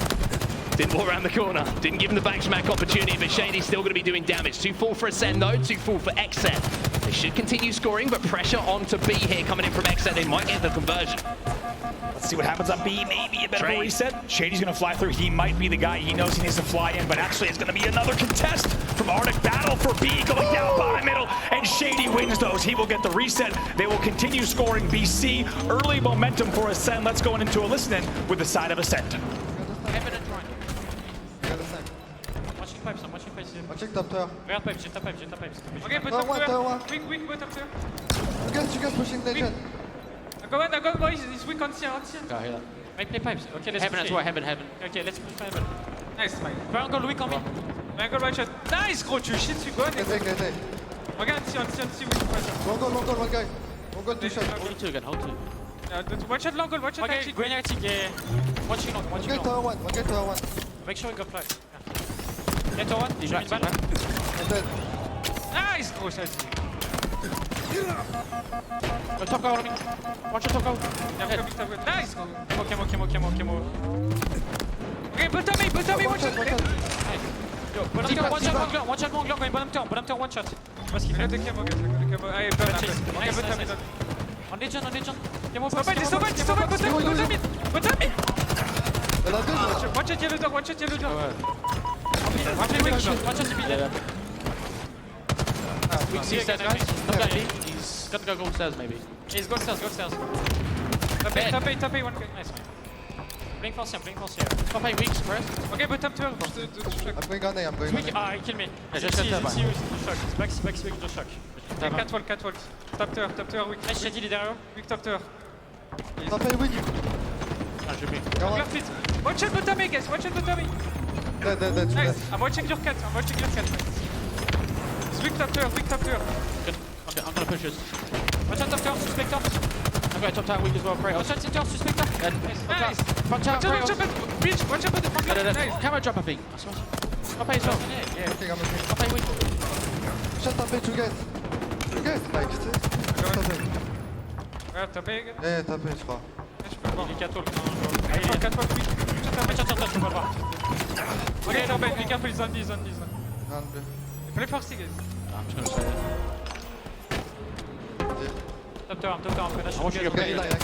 Didn't walk around the corner. Didn't give him the back smack opportunity, but Shady's still going to be doing damage. 2 full for Acend though, 2 full for XSET. They should continue scoring, but pressure onto B here coming in from XSET. They might get the conversion. Let's see what happens on B. Maybe a bit of a reset. Shady's going to fly through. He might be the guy. He knows he needs to fly in, but actually it's going to be another contest from Artic. Battle for B going down bottom middle, and Shaady wins those. He will get the reset. They will continue scoring BC. Early momentum for Acend. Let's go into a listen-in with the side of Acend. I'm watching pipes. I check top tower. Regarde pipes, j'ai ta pipe. Okay, put One, up one. Weak, put up there. You guys pushing Lqgend. I go, boys. He's weak on C. Might play pipes. Okay, let's Heaven push as A. well, heaven. Okay, let's push heaven. Nice, Mike. Triangle weak on me. Triangle one shot. Nice, gros, tu chies dessus, go. Get. Regarde, C, weak. Long goal, one guy. One goal, 2 shots. Hold two again, hold two. One shot long goal, one shot Okay, green Artic, yeah. Watching long. One guy tower one. Make sure we go flat. Get to one, He's shoot back. And then, Nice, gros, shot. Top goal on me. Watch your top goal. Nice, gros. Camo. Okay, bottom me, one shot. Yo, one shot long, going bottom turn, one shot. What's he Regarde fait? le camo. Allez, bottom. On Lqgend. Camo, Bottom me. the last goal, One shot yellow door. One shot CP. Weak C, He's guys. not gonna leave. He's got to go stairs maybe. He's go stairs. Top A, one guy. Nice. Blink for here. Top A weak, suppressed. Okay, bottom 12. I'm going on A, I'm going on Weak, he killed me. Yeah, Just just see, cut see you, shock. It's back, just shock. 4 wall. Top tower, weak. Nice, Shaady, il est derrière. Weak top tower. Top A weak. Ah, je vais. Come on. Clear feet. One shot bottom A, guys. One shot bottom A. Dead. Nice. I'm watching your cat. It's weak top tower. Good. Okay, I'm gonna push this. Watch out top tower, Suspector. I'm going top tower weak as well, Cratos. Watch out center, Suspector. Nice. Front tower, Cratos. Breach. Watch out for the front tower. Nice. Camera drop, I think. Top A as well. Okay, I'm okay. Top A weak. Shut top A, 2 guys. 2 guys, Mike, tu sais. Top A. Ouais, top A, gars. Yeah, top A, je crois. Je peux le voir. Il est 4 wall. Ah, il est 4 wall, weak. Attends, tu peux le voir. Ok, top A. Be careful, zone D. Non, bleu. Play for C, guys. I'm just gonna say it. Top tower, I'm gonna shoot you. Okay, like that.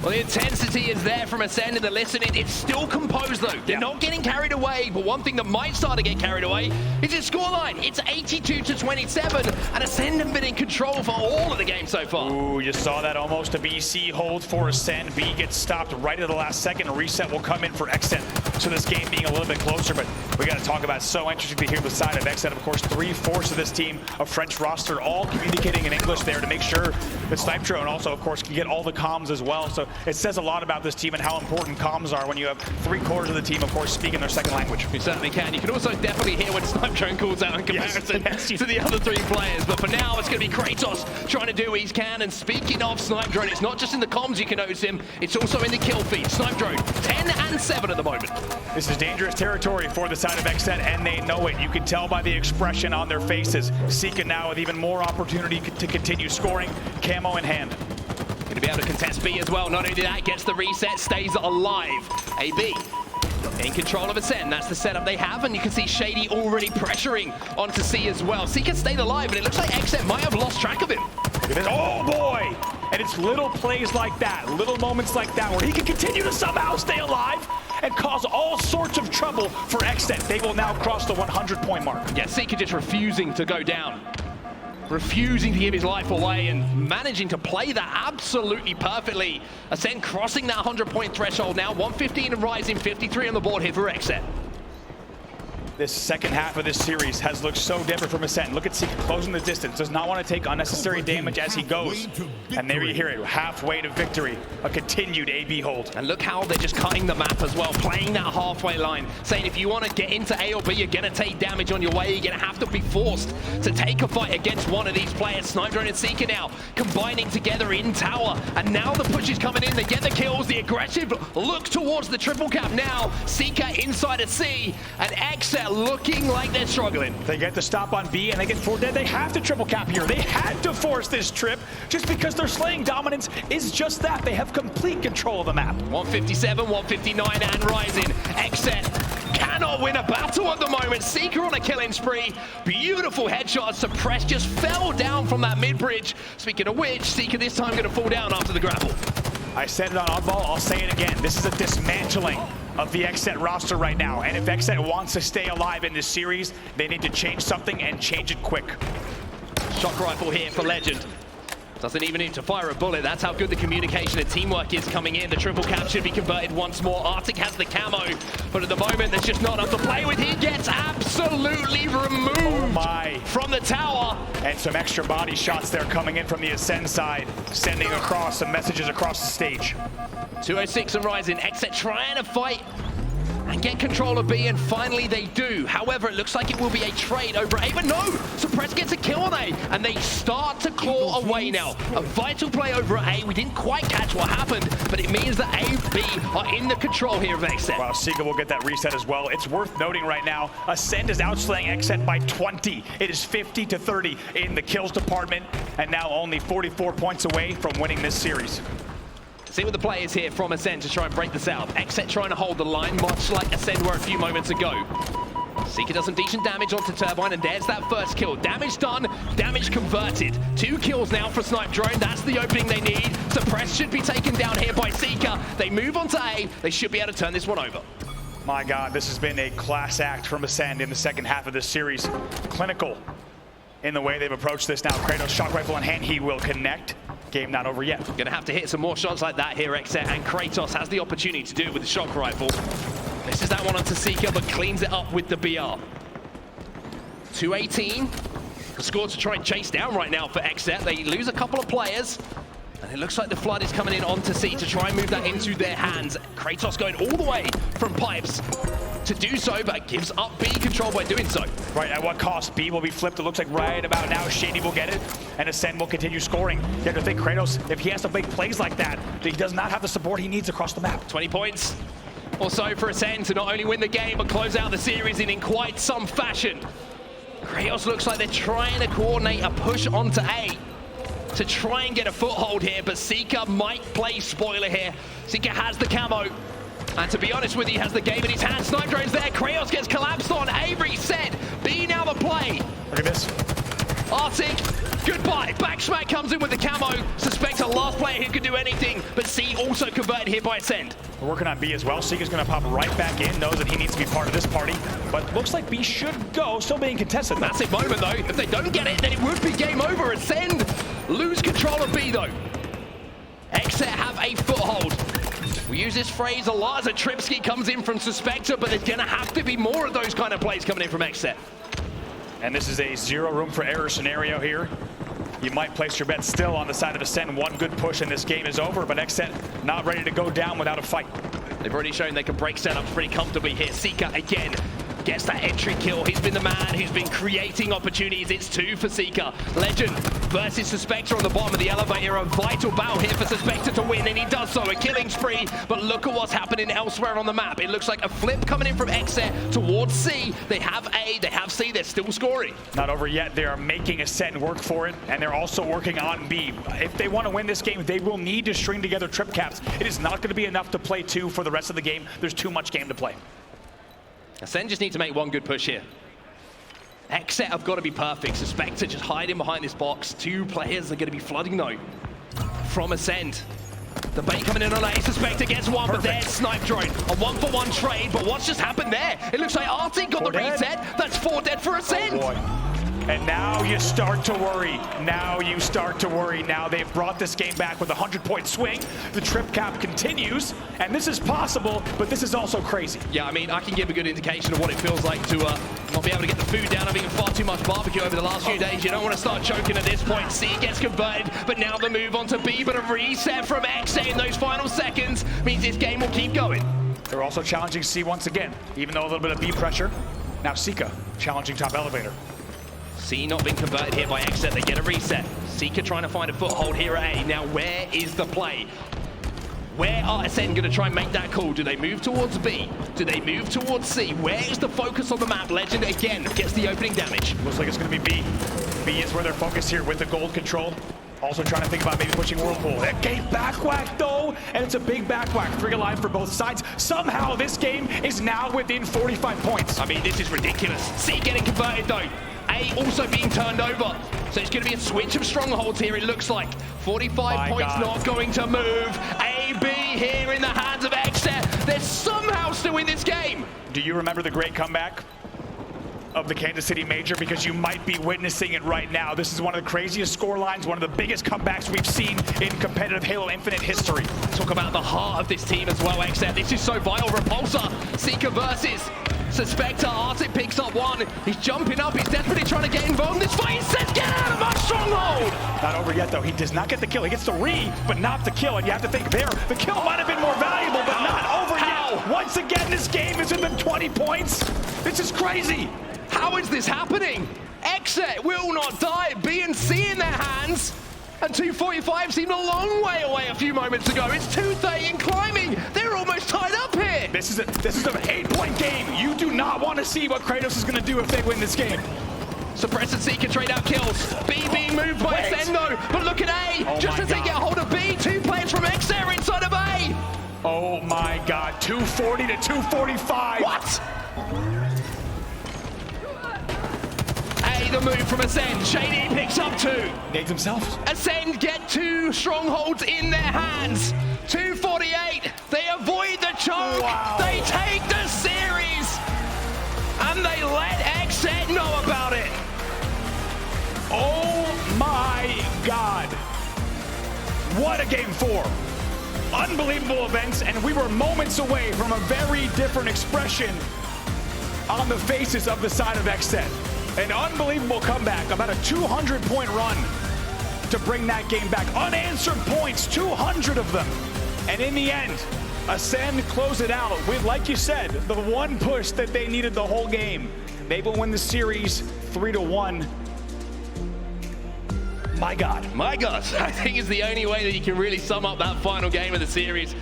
Well, the intensity is there from Acend and the listening. It's still composed though. They're not getting carried away, but one thing that might start to get carried away is its scoreline. It's 82-27, and Acend have been in control for all of the game so far. Ooh, you saw that almost a BC hold for Acend. B gets stopped right at the last second. A reset will come in for XSET. So this game being a little bit closer, but we got to talk about so interesting to hear the side of XSET. Of course, 3/4 of this team, a French roster, all communicating in English there to make sure that Snipedrone also, of course, can get all the comms as well. So it says a lot about this team and how important comms are when you have 3/4 of the team, of course, speaking their second language. You certainly can. You can also definitely hear when Snipedrone calls out in comparison Yes. to the other 3 players. But for now, it's going to be Cratos trying to do what he can. And speaking of Snipedrone, it's not just in the comms you can notice him, it's also in the kill feed. Snipedrone, 10-7 at the moment. This is dangerous territory for the side of XSET, and they know it. You can tell by the expression on their faces. Sica now with even more opportunity to continue scoring, camo in hand. Going to be able to contest B as well. Not only that, gets the reset, stays alive. AB in control of Acend. That's the setup they have, and you can see Shaady already pressuring onto C as well. Sica stayed alive, and it looks like XSET might have lost track of him. Look at this. Oh boy! And it's little plays like that, little moments like that, where he can continue to somehow stay alive and cause all sorts of trouble for XSET. They will now cross the 100-point mark. Yeah, Sica just refusing to go down. refusing to give his life away and managing to play that absolutely perfectly. Acend crossing that 100-point threshold now. 115 and rising, 53 on the board here for XSET. This second half of this series has looked so different from Acend. Look at Sica closing the distance, does not want to take unnecessary damage as he goes. And there you hear it, halfway to victory, a continued AB hold. And look how they're just cutting the map as well, playing that halfway line, saying if you want to get into A or B, you're going to take damage on your way, you're going to have to be forced to take a fight against one of these players. Snipedrone and Sica now combining together in tower, and now the push is coming in, they get the kills, the aggressive look towards the triple cap now. Sica inside a C, and XSET looking like they're struggling. They get the stop on B and they get 4 dead. They have to triple cap here. They had to force this trip just because their slaying dominance is just that. They have complete control of the map. 157, 159 and rising. XSET cannot win a battle at the moment. Sica on a killing spree. Beautiful headshot. Suppressed just fell down from that mid bridge. Speaking of which, Sica this time going to fall down after the grapple. I said it on Oddball, I'll say it again. This is a dismantling of the XSET roster right now. And if XSET wants to stay alive in this series, they need to change something and change it quick. Shock rifle here for Lqgend. Doesn't even need to fire a bullet. That's how good the communication and teamwork is coming in. The triple cap should be converted once more. Artic has the camo, but at the moment there's just not enough to play with. He gets absolutely removed from the tower. And some extra body shots there coming in from the Acend side, sending across some messages across the stage. 206 and rising. XSET trying to fight and get control of B, and finally they do. However, it looks like it will be a trade over A, but no! Suppress gets a kill on A, and they start to claw away now. A vital play over A. We didn't quite catch what happened, but it means that A, B are in the control here of XSET. Wow, Sica will get that reset as well. It's worth noting right now, Acend is outslaying XSET by 20. It is 50-30 in the kills department, and now only 44 points away from winning this series. See what the play is here from Acend to try and break this out. XSET trying to hold the line, much like Acend were a few moments ago. Sica does some decent damage onto Turbine, and there's that first kill. Damage done, damage converted. 2 kills now for Snipedrone. That's the opening they need. Suppress should be taken down here by Sica. They move on to A. They should be able to turn this one over. My God, this has been a class act from Acend in the second half of this series. Clinical in the way they've approached this now. Cratos, shock rifle in hand, he will connect. Game not over yet. Gonna have to hit some more shots like that here, XSET, and Cratos has the opportunity to do it with the shock rifle. This is that one onto Sica, but cleans it up with the BR. 218. The score to try and chase down right now for XSET. They lose a couple of players, and it looks like the flood is coming in onto C to try and move that into their hands. Cratos going all the way from pipes to do so, but gives up B control by doing so. Right, at what cost? B will be flipped, it looks like right about now. Shaady will get it, and Acend will continue scoring. You have to think, Cratos, if he has to make plays like that, he does not have the support he needs across the map. 20 points or so for Acend to not only win the game, but close out the series in quite some fashion. Cratos looks like they're trying to coordinate a push onto A to try and get a foothold here, but Sica might play spoiler here. Sica has the camo. And to be honest with you, he has the game in his hands. Snipedrone's there. Cratos gets collapsed on. Avery said, B now the play. Look at this. Artic, goodbye. Backsmack comes in with the camo. Suspector, last player who could do anything, but C also converted here by Acend. We're working on B as well. Sica's going to pop right back in, knows that he needs to be part of this party, but looks like B should go, still being contested. Massive moment though. If they don't get it, then it would be game over. Acend lose control of B though. XSET have a foothold. We use this phrase a lot as a Tripski comes in from Suspector, but there's gonna have to be more of those kind of plays coming in from XSET. And this is a zero room for error scenario here. You might place your bet still on the side of Acend. One good push and this game is over, but XSET not ready to go down without a fight. They've already shown they can break setups pretty comfortably here. Sica again gets that entry kill. He's been the man who's been creating opportunities. It's 2 for Sica. Lqgend versus Suspector on the bottom of the elevator. A vital battle here for Suspector to win, and he does so. A killing spree, but look at what's happening elsewhere on the map. It looks like a flip coming in from XSET towards C. They have A, they have C, they're still scoring. Not over yet. They are making Acend work for it, and they're also working on B. If they want to win this game, they will need to string together trip caps. It is not going to be enough to play 2 for the rest of the game. There's too much game to play. Acend just need to make one good push here. XSET have got to be perfect. Suspector just hiding behind this box. 2 players are going to be flooding though from Acend. The bait coming in on A. Suspector gets one, but there's Snipedrone. A 1-for-1 trade, but what's just happened there? It looks like Artic got the reset. That's 4 dead for Acend. Oh boy. And now you start to worry. Now you start to worry. Now they've brought this game back with a 100-point swing. The trip cap continues, and this is possible, but this is also crazy. Yeah, I mean, I can give a good indication of what it feels like to not be able to get the food down, having far too much barbecue over the last few days. You don't want to start choking at this point. C gets converted, but now the move on to B, but a reset from XSET in those final seconds means this game will keep going. They're also challenging C once again, even though a little bit of B pressure. Now Sica challenging top elevator. C not being converted here by XSET. They get a reset. Sica trying to find a foothold here at A. Now, where is the play? Where are Acend going to try and make that call? Do they move towards B? Do they move towards C? Where is the focus on the map? Lqgend again gets the opening damage. Looks like it's going to be B. B is where they're focused here with the gold control. Also trying to think about maybe pushing Whirlpool. That gave back whack though, and it's a big back whack. 3 alive for both sides. Somehow this game is now within 45 points. I mean, this is ridiculous. C getting converted though. A also being turned over. So it's going to be a switch of strongholds here, it looks like. 45 points not going to move. AB here in the hands of XSET. They're somehow still in this game. Do you remember the great comeback of the Kansas City Major? Because you might be witnessing it right now. This is one of the craziest score lines, one of the biggest comebacks we've seen in competitive Halo Infinite history. Talk about the heart of this team as well, XSET. This is so vital. Repulsor, Sica versus Suspector. Artic picks up one. He's jumping up. He's desperately trying to get involved in this fight. He says, get out of my stronghold! Not over yet, though. He does not get the kill. He gets the re, but not the kill. And you have to think there, the kill might have been more valuable, but not over yet. Once again, this game is within 20 points. This is crazy. How is this happening? XSET will not die. B and C in their hands. And 245 seemed a long way away a few moments ago. It's 230 and climbing. They're almost tied up here. This is an 8-point game. You do not want to see what Cratos is going to do if they win this game. Suppress and Sica trade out kills. B being moved by Acend though. But look at A. Just as they get hold of B, 2 players from XSET are inside of A. Oh my God, 240 to 245. What? The move from Acend. Shaady picks up 2. Nades himself. Acend get 2 strongholds in their hands. 248. They avoid the choke. Wow. They take the series. And they let XSET know about it. Oh my God. What a game 4. Unbelievable events, and we were moments away from a very different expression on the faces of the side of XSET. An unbelievable comeback, about a 200-point run to bring that game back. Unanswered points, 200 of them. And in the end, Acend close it out with, like you said, the one push that they needed the whole game. They will win the series 3-1. My God. My God, I think it's the only way that you can really sum up that final game of the series.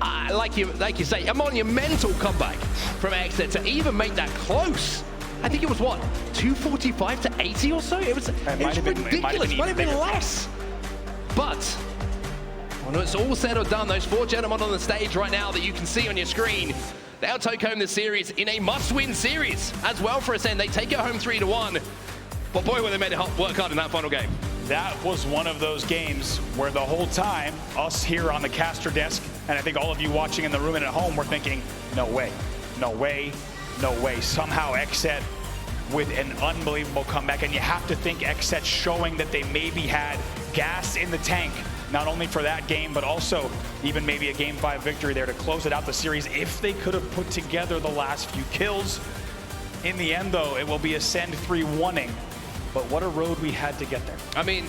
Like you say, a monumental comeback from XSET to even make that close. I think it was, what, 245 to 80 or so? It was ridiculous. It might have been less. But when it's all said or done, those 4 gentlemen on the stage right now that you can see on your screen, they'll take home the series in a must-win series as well for Acend. They take it home 3-1. But boy, were they made it work hard in that final game. That was one of those games where the whole time, us here on the caster desk, and I think all of you watching in the room and at home were thinking, no way, no way, no way. Somehow XSET with an unbelievable comeback, and you have to think XSET showing that they maybe had gas in the tank, not only for that game, but also even maybe a Game 5 victory there to close it out the series if they could have put together the last few kills. In the end, though, it will be Acend 3-1-ing. But what a road we had to get there. I mean,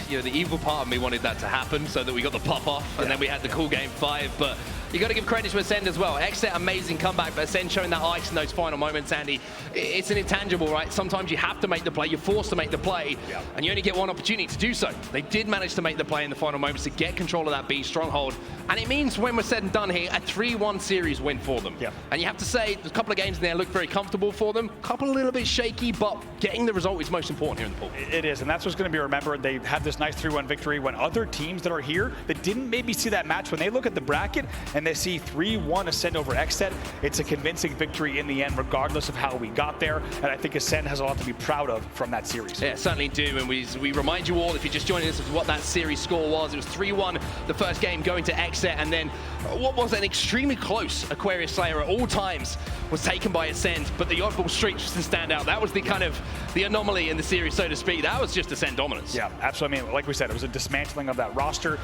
you know, the evil part of me wanted that to happen so that we got the pop-off, and then we had the cool Game 5, but you got to give credit to Acend as well. XSET, amazing comeback, but Acend showing that ice in those final moments, Andy. It's an intangible, right? Sometimes you have to make the play, you're forced to make the play, and you only get one opportunity to do so. They did manage to make the play in the final moments to get control of that B stronghold, and it means when we're said and done here, a 3-1 series win for them. And you have to say, a couple of games in there look very comfortable for them, a couple a little bit shaky, but getting the result is most important here in the pool. It is, and that's what's going to be remembered. They had this nice 3-1 victory when other teams that are here that didn't maybe see that match, when they look at the bracket and they see 3-1 Acend over XSET, it's a convincing victory in the end, regardless of how we got there. And I think Acend has a lot to be proud of from that series. Yeah, certainly do. And we remind you all, if you're just joining us, of what that series score was. It was 3-1 the first game going to XSET, and then what was an extremely close Aquarius Slayer at all times was taken by Acend, but the Oddball Streets just to stand out. That was the kind of the anomaly in the series, so to speak. That was just Acend dominance. Yeah, absolutely. I mean, like we said, it was a dismantling of that roster.